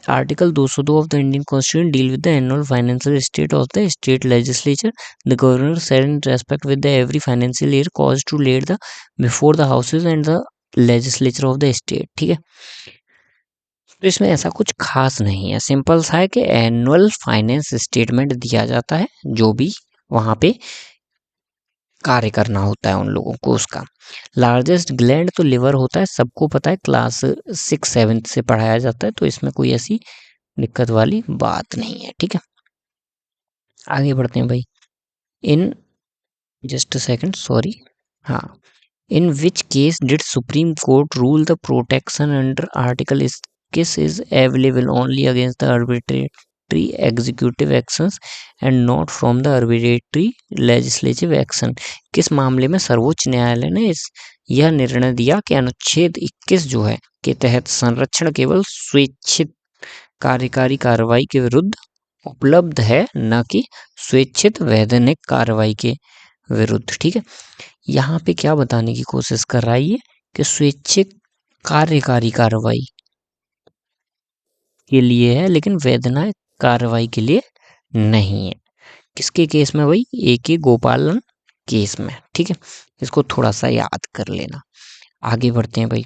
Article 202 of the Indian constitution deal with the annual financial state of the state legislature, the governor said in respect with the every financial year cause to let the before the houses and the legislature of the state, ठीक है। तो इसमें ऐसा कुछ खास नहीं है, simple सा है कि एनुअल फाइनेंस स्टेटमेंट दिया जाता है, जो भी वहां पे कार्य करना होता है उन लोगों को उसका। लार्जेस्ट ग्लैंड तो लिवर होता है, सबको पता है, क्लास 6-7 से पढ़ाया जाता है, तो इसमें कोई ऐसी दिक्कत वाली बात नहीं है, ठीक है। आगे बढ़ते हैं भाई। In just a second, sorry, हाँ, in which case did supreme court rule the protection under article is किस is available only against the arbitrary executive actions and not from the arbitrary legislative action. किस मामले में सर्वोच्च न्यायालय ने इस यह निर्णय दिया कि अनुच्छेद 21 जो है के तहत संरक्षण केवल स्वेच्छित कार्यकारी कार्रवाई के विरुद्ध उपलब्ध है, न कि स्वेच्छित वैधानिक कार्रवाई के विरुद्ध, ठीक है। यहाँ पे क्या बताने की कोशिश कर रहा है ये, कि स्वैच्छिक कार्यकारी कार्रवाई के लिए है, लेकिन वैधानिक कार्रवाई के लिए नहीं है। किसके केस में भाई, AK गोपालन केस में, ठीक है। इसको थोड़ा सा याद कर लेना। आगे बढ़ते हैं भाई।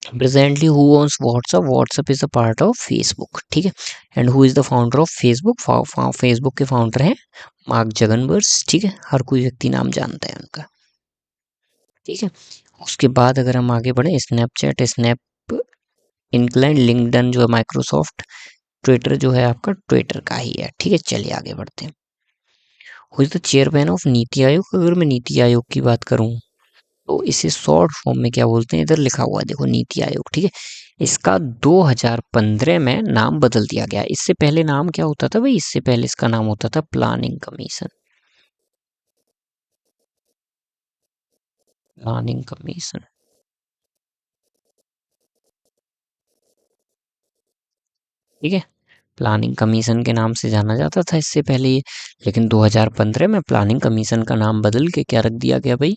Presently who owns WhatsApp, WhatsApp is a part of Facebook, ठीक है। And who is the founder of Facebook, Facebook के फाउंडर हैं मार्क जगनबर्ग, ठीक है। हर कोई व्यक्ति नाम जानता है उनका, ठीक है। उसके बाद अगर हम आगे बढ़े, स्नैपचैट, स्नैप इंक्लाइन, लिंक्डइन जो है माइक्रोसॉफ्ट, ट्विटर जो है आपका ट्विटर का ही है, ठीक है। चलिए आगे बढ़ते हैं। Who is the chairman of NITI Aayog, अगर मैं नीति आयोग की बात करूं तो इसे शॉर्ट फॉर्म में क्या बोलते हैं, इधर लिखा हुआ है देखो, नीति आयोग, ठीक है। इसका 2015 में नाम बदल दिया गया। इससे पहले नाम क्या होता था भाई, इससे पहले इसका नाम होता था प्लानिंग कमीशन, प्लानिंग कमीशन, ठीक है। प्लानिंग कमीशन के नाम से जाना जाता था इससे पहले ये, लेकिन 2015 में प्लानिंग कमीशन का नाम बदल के क्या रख दिया गया भाई,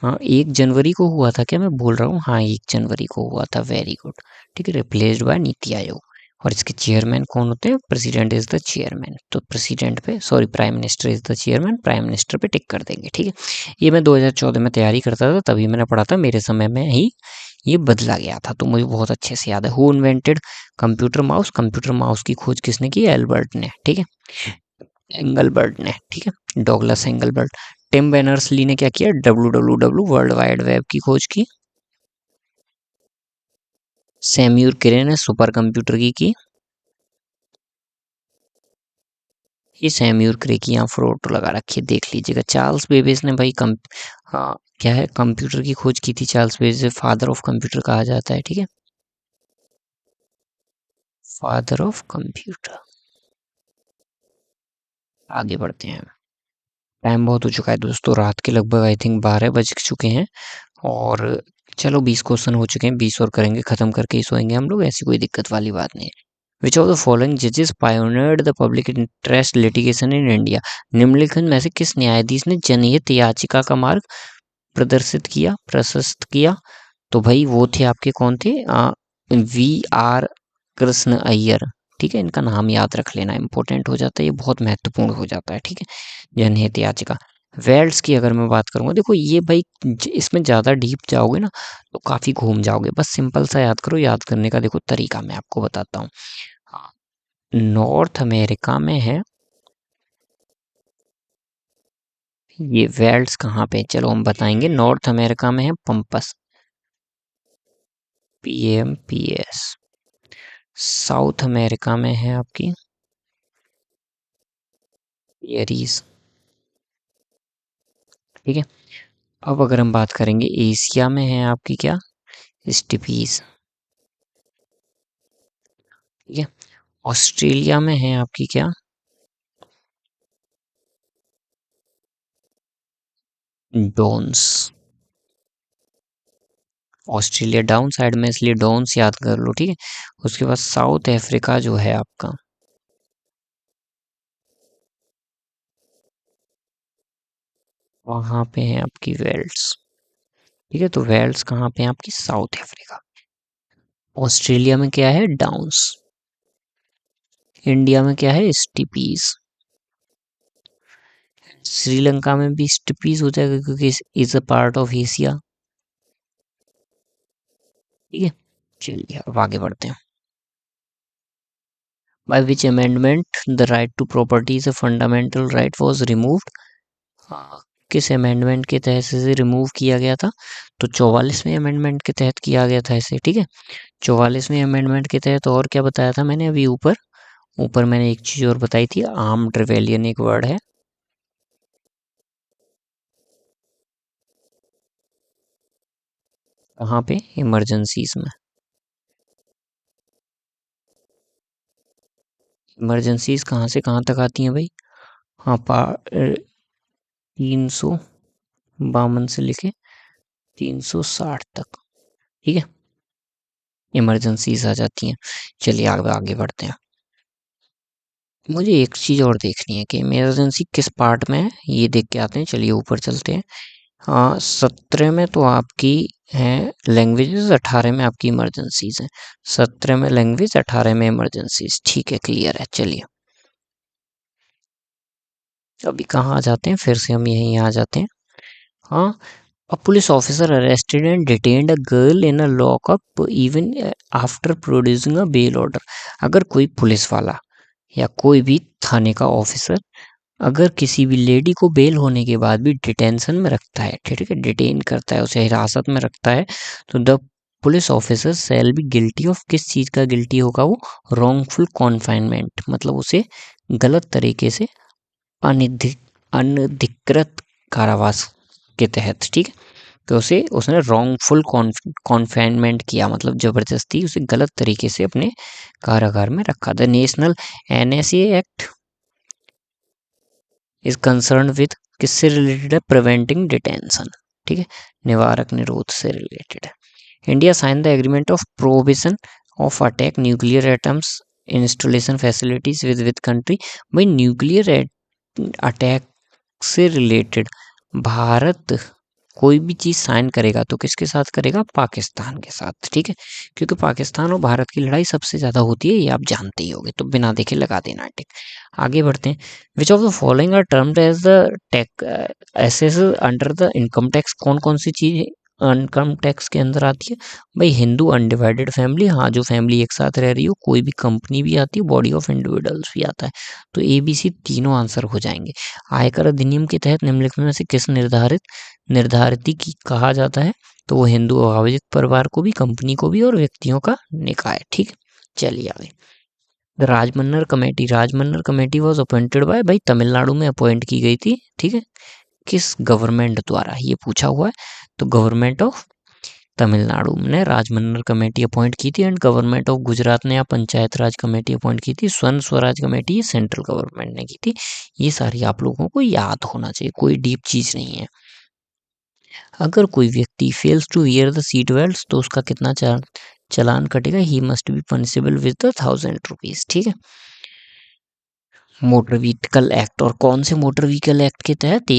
हाँ 1 जनवरी को हुआ था, क्या मैं बोल रहा हूँ, हाँ 1 जनवरी को हुआ था, वेरी गुड, ठीक है। Replaced by NITI Aayog. और इसके चेयरमैन कौन होते हैं, प्रेसिडेंट इज द चेयरमैन, तो प्रेसिडेंट पे, sorry, prime minister is the chairman, prime minister पे टिक कर देंगे, ठीक है। ये मैं 2014 में तैयारी करता था, तभी मैंने पढ़ा था, मेरे समय में ही ये बदला गया था, तो मुझे बहुत अच्छे से याद है। Who invented computer mouse, computer mouse की खोज किसने की, एल्बर्ट ने, ठीक है, एंगलबर्ट ने, ठीक है, डॉगलस एंगलबर्ट। टिम बेनर्स ली ने क्या किया, WWW वर्ल्ड वाइड वेब की खोज की। सैम्यूर क्रे ने सुपर कंप्यूटर की। ये सैम्यूर क्रे की यहाँ फोटो लगा रखी है, देख लीजिएगा। चार्ल्स बेबेज ने भाई हाँ क्या है, कंप्यूटर की खोज की थी। Charles Babbage father of computer कहा जाता है, ठीक है। Father of computer. आगे बढ़ते हैं। टाइम बहुत हो चुका है दोस्तों, रात के लगभग आई थिंक 12 बज चुके हैं और चलो 20 क्वेश्चन हो चुके हैं, 20 और करेंगे, खत्म करके ही सोएंगे हम लोग, ऐसी कोई दिक्कत वाली बात नहीं है। विच ऑफ द फॉलोइंग जजेस pioneered the public interest litigation in India? निम्नलिखित में से किस न्यायाधीश ने जनहित याचिका का मार्ग प्रशस्त किया? तो भाई वो थे आपके, कौन थे? V.R. कृष्ण अय्यर। ठीक है, इनका नाम याद रख लेना, इंपॉर्टेंट हो जाता है, ये बहुत महत्वपूर्ण हो जाता है। ठीक है, जनहित याचिका। वेल्स की अगर मैं बात करूंगा, देखो ये भाई इसमें ज्यादा डीप जाओगे ना तो काफी घूम जाओगे, बस सिंपल सा याद करो। याद करने का देखो तरीका मैं आपको बताता हूँ। नॉर्थ अमेरिका में है ये वेल्स, कहाँ पे? चलो हम बताएंगे। नॉर्थ अमेरिका में है पंपस, PMPS। साउथ अमेरिका में है आपकी एरीज। ठीक है, अब अगर हम बात करेंगे एशिया में है आपकी क्या? स्टिपीज। ठीक है, ऑस्ट्रेलिया में है आपकी क्या? डोन्स। ऑस्ट्रेलिया डाउन साइड में, इसलिए डोन्स याद कर लो। ठीक है, उसके बाद साउथ अफ्रीका जो है आपका, वहां पे है आपकी वेल्स। ठीक है, तो वेल्स कहाँ पे है आपकी? South Africa. ऑस्ट्रेलिया में क्या है? डाउन्स। इंडिया में क्या है? स्टिपीज। श्रीलंका में भी स्टिपीज हो जाएगा क्योंकि is a part of Asia. ठीक है, चलिए अब आगे बढ़ते हैं। By which amendment the right to property is a fundamental right was removed? किस अमेंडमेंट के तहत से रिमूव किया गया था? तो 44वें अमेंडमेंट के तहत किया गया था इसे। ठीक है, 44वें अमेंडमेंट के तहत। और क्या बताया था मैंने अभी ऊपर? ऊपर मैंने एक चीज और बताई थी, आर्म्ड रिवेलियन एक वर्ड है। कहाँ पे? इमरजेंसीज में। इमरजेंसीज कहाँ से कहाँ तक आती हैं भाई? हाँ, 352 से लेके 360 तक। ठीक है, इमरजेंसीज आ जाती हैं। चलिए आगे आगे बढ़ते हैं। मुझे एक चीज और देखनी है कि इमरजेंसी किस पार्ट में है, ये देख के आते हैं। चलिए ऊपर चलते हैं। हाँ, 17 में तो आपकी है लैंग्वेजेस, 18 में आपकी इमरजेंसीज हैं। 17 में लैंग्वेज, 18 में इमरजेंसीज। ठीक है, क्लियर है। चलिए अभी कहाँ आ जाते हैं, फिर से हम यहीं आ जाते हैं। हाँ, a police officer arrested and detained a girl in a lockup even after producing a bail order। अगर कोई पुलिस वाला या कोई भी थाने का ऑफिसर अगर किसी भी लेडी को बेल होने के बाद भी डिटेंशन में रखता है, ठीक है, डिटेन करता है, उसे हिरासत में रखता है, तो the police officer shall be guilty of, किस चीज का गिल्टी होगा वो? रॉन्गफुल कॉन्फाइनमेंट, मतलब उसे गलत तरीके से अनधिकृत कारावास के तहत। ठीक है, तो उसे उसने रॉन्गफुल कॉन्फाइनमेंट किया, मतलब जबरदस्ती उसे गलत तरीके से अपने कारागार में रखा। The national NSA act is concern with, किससे रिलेटेड है? Preventing detention. ठीक है, निवारक निरोध से रिलेटेड है। India sign the agreement of prohibition of attack nuclear atoms installation facilities with country. भाई न्यूक्लियर अटैक से रिलेटेड भारत कोई भी चीज साइन करेगा तो किसके साथ करेगा? पाकिस्तान के साथ। ठीक है, क्योंकि पाकिस्तान और भारत की लड़ाई सबसे ज्यादा होती है, ये आप जानते ही होंगे, तो बिना देखे लगा देना। ठीक, आगे बढ़ते हैं। Which of the following are termed as the tax assess under the income tax? कौन कौन सी चीज इनकम टैक्स के अंदर आती है? भाई हिंदू अनडिवाइडेड फैमिली, हाँ जो फैमिली एक साथ रह रही हो, कोई भी कंपनी भी आती है, बॉडी ऑफ इंडिविजुअल्स भी आता है। तो ABC तीनों आंसर हो जाएंगे। आयकर अधिनियम के तहत निम्नलिखित में से किस निर्धारित की कहा जाता है? तो वो हिंदू अभावित परिवार को भी, कंपनी को भी और व्यक्तियों का निकाय। ठीक, चलिए आगे। राजमन्नर कमेटी वॉज अपॉइंटेड बाय, भाई तमिलनाडु में अपॉइंट की गई थी। ठीक है, किस गवर्नमेंट द्वारा, ये पूछा हुआ है। तो गवर्नमेंट ऑफ तमिलनाडु ने राजमन्ना कमेटी अपॉइंट की थी एंड गवर्नमेंट ऑफ गुजरात ने या पंचायत राज कमेटी अपॉइंट की थी। स्वर्ण स्वराज कमेटी सेंट्रल गवर्नमेंट ने की थी। ये सारी आप लोगों को याद होना चाहिए, कोई डीप चीज नहीं है। अगर कोई व्यक्ति fails to wear the seat belt तो उसका कितना चालान कटेगा? He must be punishable with the 1000 rupees. ठीक है। मोटर व्हीकल एक्ट, और कौन से मोटर व्हीकल एक्ट के तहत?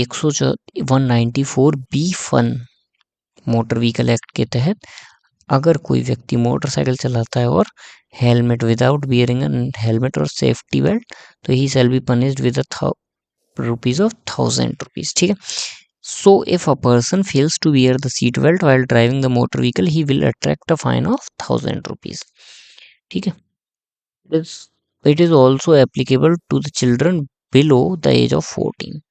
194B1 मोटर व्हीकल एक्ट के तहत अगर कोई व्यक्ति मोटरसाइकिल चलाता है और हेलमेट विदाउट बियरिंग हेलमेट और सेफ्टी बेल्ट तो he shall be punished with rupees of 1000 rupees. ठीक है। So if a person fails to wear the seat belt while driving the motor vehicle, he will attract a fine of 1000 rupees. ठीक है। It is also applicable to the children below the age of 14.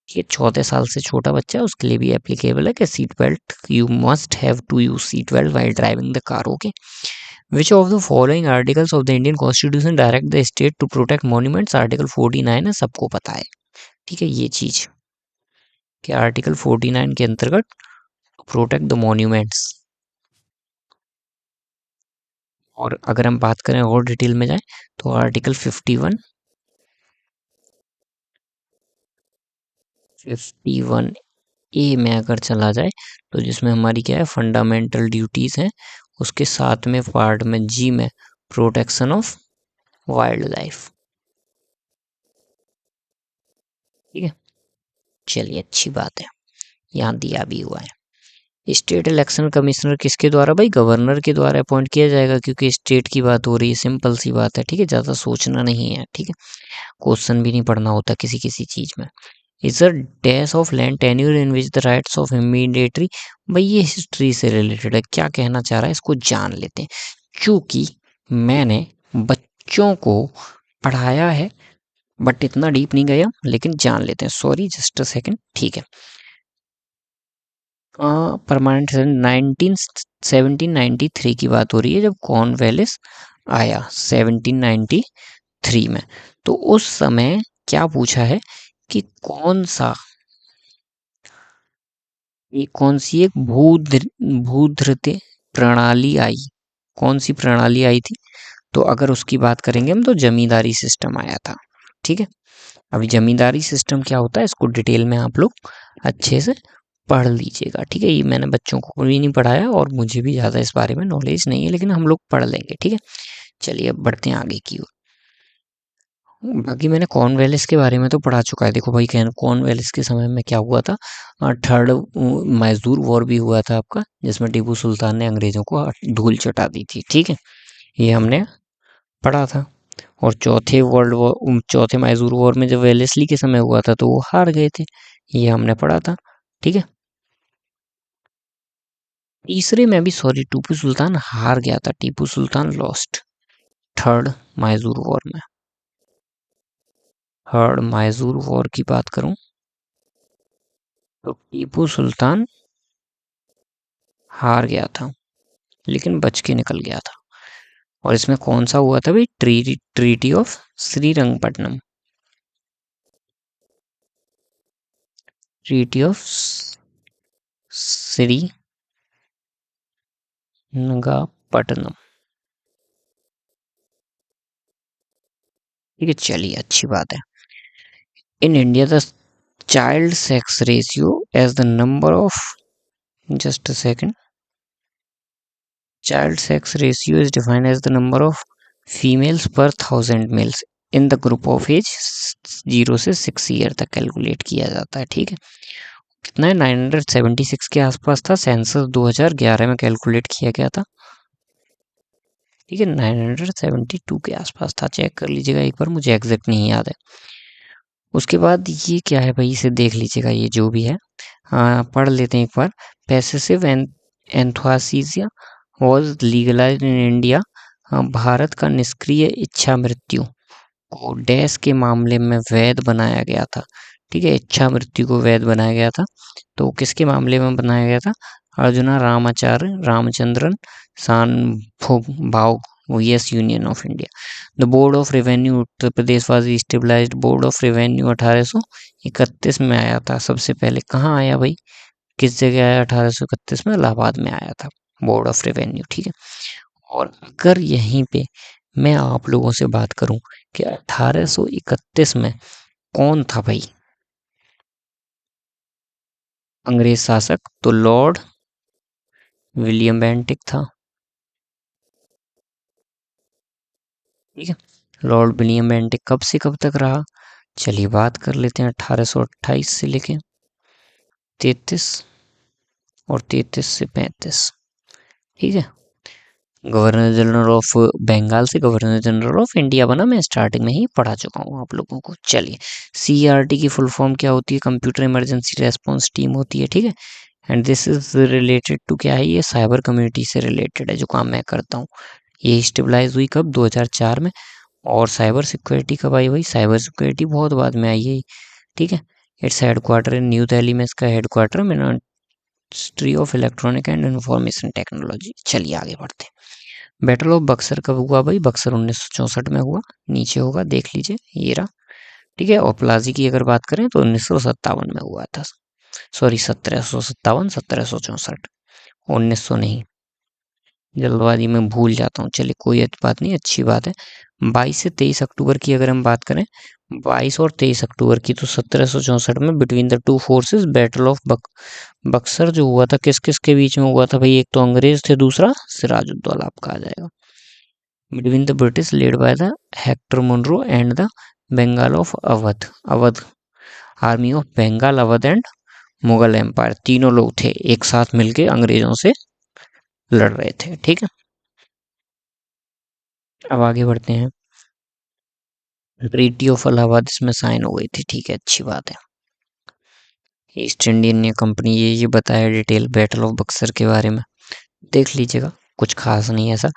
ये 14 साल से छोटा बच्चा है उसके लिए भी एप्लीकेबल है कि seat belt you must have to use seat belt while driving the car. Okay. Which of the following articles of the Indian Constitution direct the state to protect monuments? Article 49 है, सबको पता है। ठीक है। ये चीज कि आर्टिकल 49 के अंतर्गत प्रोटेक्ट द मॉन्यूमेंट्स। और अगर हम बात करें और डिटेल में जाए तो आर्टिकल 51 ए में अगर चला जाए तो जिसमें हमारी क्या है, फंडामेंटल ड्यूटीज हैं, उसके साथ में पार्ट में जी में प्रोटेक्शन ऑफ वाइल्ड लाइफ। ठीक है। चलिए अच्छी बात है, यहाँ दिया भी हुआ है। स्टेट इलेक्शन कमिश्नर किसके द्वारा? भाई गवर्नर के द्वारा अपॉइंट किया जाएगा, क्योंकि स्टेट की बात हो रही है, सिंपल सी बात है। ठीक है। ज़्यादा सोचना नहीं है। ठीक है। क्वेश्चन भी नहीं पढ़ना होता किसी किसी चीज में। Is a dash of land tenure in which the rights of intermediary. भाई ये हिस्ट्री से रिलेटेड है, क्या कहना चाह रहा है इसको जान लेते हैं। चूंकि मैंने बच्चों को पढ़ाया है बट इतना डीप नहीं गया, लेकिन जान लेते हैं। Sorry just a second. ठीक है। परमानेंट 1793 की बात हो रही है जब कॉर्नवालिस आया 1793 में। तो उस समय क्या पूछा है कि कौन सी एक भूधृत प्रणाली आई, कौन सी प्रणाली आई थी? तो अगर उसकी बात करेंगे हम तो जमींदारी सिस्टम आया था। ठीक है। अभी जमींदारी सिस्टम क्या होता है इसको डिटेल में आप लोग अच्छे से पढ़ लीजिएगा। ठीक है। ये मैंने बच्चों को भी नहीं पढ़ाया और मुझे भी ज़्यादा इस बारे में नॉलेज नहीं है, लेकिन हम लोग पढ़ लेंगे। ठीक है। चलिए अब बढ़ते हैं आगे की ओर। बाकी मैंने कॉर्नवालिस के बारे में तो पढ़ा चुका है। देखो भाई कॉर्नवालिस के समय में क्या हुआ था, थर्ड मैसूर वॉर भी हुआ था आपका, जिसमें टीपू सुल्तान ने अंग्रेजों को धूल चटा दी थी। ठीक है। ये हमने पढ़ा था। और चौथे मैसूर वॉर में जब वेलेस्ली के समय हुआ था तो वो हार गए थे, ये हमने पढ़ा था। ठीक है। तीसरे में भी सॉरी टीपू सुल्तान हार गया था, Tipu Sultan lost third Mysore war में। थर्ड मैसूर वॉर की बात करूं तो टीपू सुल्तान हार गया था लेकिन बच के निकल गया था। और इसमें कौन सा हुआ था भाई? Treaty of Srirangapatna. Treaty of Srirangapatna. ठीक है। चलिए अच्छी बात है। In India the child sex ratio as the number of just a second child sex ratio is defined as the number of females per 1000 males in the group of age 0 से 6 year तक calculate किया जाता है। ठीक है। कितना है? 976 के आसपास था, सेंसस 2011 में कैलकुलेट किया गया था। ठीक है। 972 के आसपास था, चेक कर लीजिएगा एक बार, मुझे एग्जैक्ट नहीं याद है। उसके बाद ये क्या है भाई, इसे देख लीजिएगा, ये जो भी है पढ़ लेते हैं एक बार। Passive euthanasia was legalised in India. भारत का निष्क्रिय इच्छा मृत्यु को डैश के मामले में वैध बनाया गया था। ठीक है। इच्छा मृत्यु को वैध बनाया गया था तो किसके मामले में बनाया गया था? अर्जुना रामाचार्य रामचंद्रन भाव VS union of India. The board of revenue Uttar Pradesh was stabilised. Board of revenue 1831 में आया था सबसे पहले। कहाँ आया भाई? किस जगह आया 1831 में? इलाहाबाद में आया था, बोर्ड ऑफ रेवेन्यू, ठीक है। और अगर यहीं पे मैं आप लोगों से बात करूं कि 1831 में कौन था भाई अंग्रेज शासक, तो लॉर्ड विलियम बेंटिक था, ठीक है। लॉर्ड विलियम बेंटिक कब से कब तक रहा? चलिए बात कर लेते हैं। 1828 से लेके 33 और 33 से 35, ठीक है। गवर्नर जनरल ऑफ बंगाल से गवर्नर जनरल ऑफ इंडिया बना, मैं स्टार्टिंग में ही पढ़ा चुका हूँ आप लोगों को। चलिए, सीआरटी की फुल फॉर्म क्या होती है? कंप्यूटर इमरजेंसी रेस्पॉन्स टीम होती है, ठीक है। And this is related to क्या है? ये साइबर कम्युनिटी से रिलेटेड है जो काम मैं करता हूँ। ये स्टेबलाइज हुई कब? 2004 में। और साइबर सिक्योरिटी कब आई भाई? साइबर सिक्योरिटी बहुत बाद में आई है, ठीक है। Its headquarter in new Delhi में, इसका headquarter ministry of electronic and information technology. चलिए आगे बढ़ते हैं। बैटल ऑफ बक्सर कब हुआ भाई? बक्सर 1964 में हुआ, नीचे होगा देख लीजिए, ये रहा, ठीक है। और प्लाजी की अगर बात करें तो 1957 में हुआ था, सॉरी 1757, 1764, 1900 नहीं, जल्दबाजी में भूल जाता हूँ। चलिए कोई बात नहीं, अच्छी बात है। 22 से 23 अक्टूबर की अगर हम बात करें, 22 और 23 अक्टूबर की, तो 1764 में between the two forces battle of Buxar जो हुआ था, किस किस के बीच में हुआ था भाई? एक तो अंग्रेज थे, दूसरा सिराजुद्दौला आपका आ जाएगा। Between the British led by the Hector Munro and the Bengal of Awadh army of Bengal, Awadh and Mughal empire, तीनों लोग थे एक साथ मिलके अंग्रेजों से लड़ रहे थे, ठीक है। अब आगे बढ़ते हैं। ट्रीटी ऑफ इलाहाबाद इसमें साइन हो गई थी, ठीक है, अच्छी बात है। ईस्ट इंडियन कंपनी, ये बताया डिटेल बैटल ऑफ बक्सर के बारे में, देख लीजिएगा, कुछ खास नहीं है ऐसा।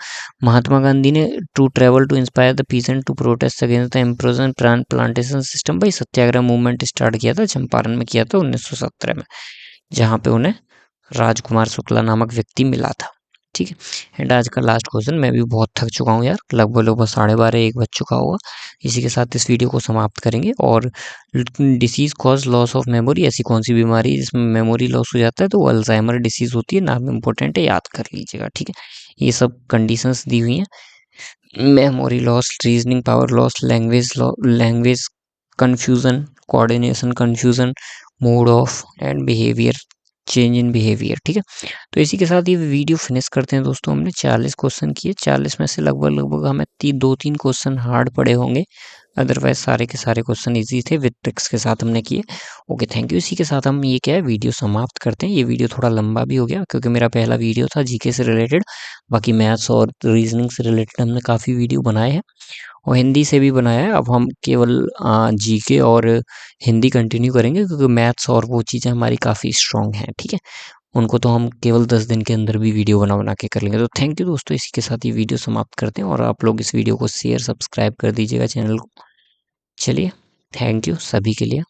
महात्मा गांधी ने to travel to inspire the peasant to protest against the इम्प्रोजन प्लांटेशन सिस्टम, भाई सत्याग्रह मूवमेंट स्टार्ट किया था, चंपारण में किया था 1917 में, जहाँ पे उन्हें राजकुमार शुक्ला नामक व्यक्ति मिला था, ठीक है। एंड आज का लास्ट क्वेश्चन, मैं भी बहुत थक चुका हूँ यार, लगभग लगभग 12:30 1 बज चुका होगा। इसी के साथ इस वीडियो को समाप्त करेंगे। और disease cause loss of memory, ऐसी कौन सी बीमारी है जिसमें मेमोरी लॉस हो जाता है? तो वो अल्जाइमर डिसीज होती है, नाम इंपॉर्टेंट है, याद कर लीजिएगा, ठीक है। ये सब कंडीशंस दी हुई हैं, memory loss, reasoning power loss, language confusion, coordination confusion, mood off and behaviour, change in behaviour, ठीक है। तो इसी के साथ ये वीडियो फिनिश करते हैं दोस्तों। हमने 40 क्वेश्चन किए, 40 में से लगभग लगभग हमें 2-3 क्वेश्चन हार्ड पड़े होंगे, अदरवाइज सारे के सारे क्वेश्चन इजी थे, विद ट्रिक्स के साथ हमने किए। Okay, thank you. इसी के साथ हम ये क्या है, वीडियो समाप्त करते हैं। ये वीडियो थोड़ा लंबा भी हो गया क्योंकि मेरा पहला वीडियो था जीके से रिलेटेड, बाकी मैथ्स और रीजनिंग से रिलेटेड हमने काफ़ी वीडियो बनाए हैं और हिंदी से भी बनाया है। अब हम केवल जीके और हिंदी कंटिन्यू करेंगे क्योंकि मैथ्स और वो चीज़ें हमारी काफ़ी स्ट्रॉन्ग हैं, ठीक है। उनको तो हम केवल 10 दिन के अंदर भी वीडियो बना बना के कर लेंगे। तो थैंक यू दोस्तों, इसी के साथ ये वीडियो समाप्त करते हैं और आप लोग इस वीडियो को शेयर सब्सक्राइब कर दीजिएगा चैनल को। चलिए, थैंक यू सभी के लिए।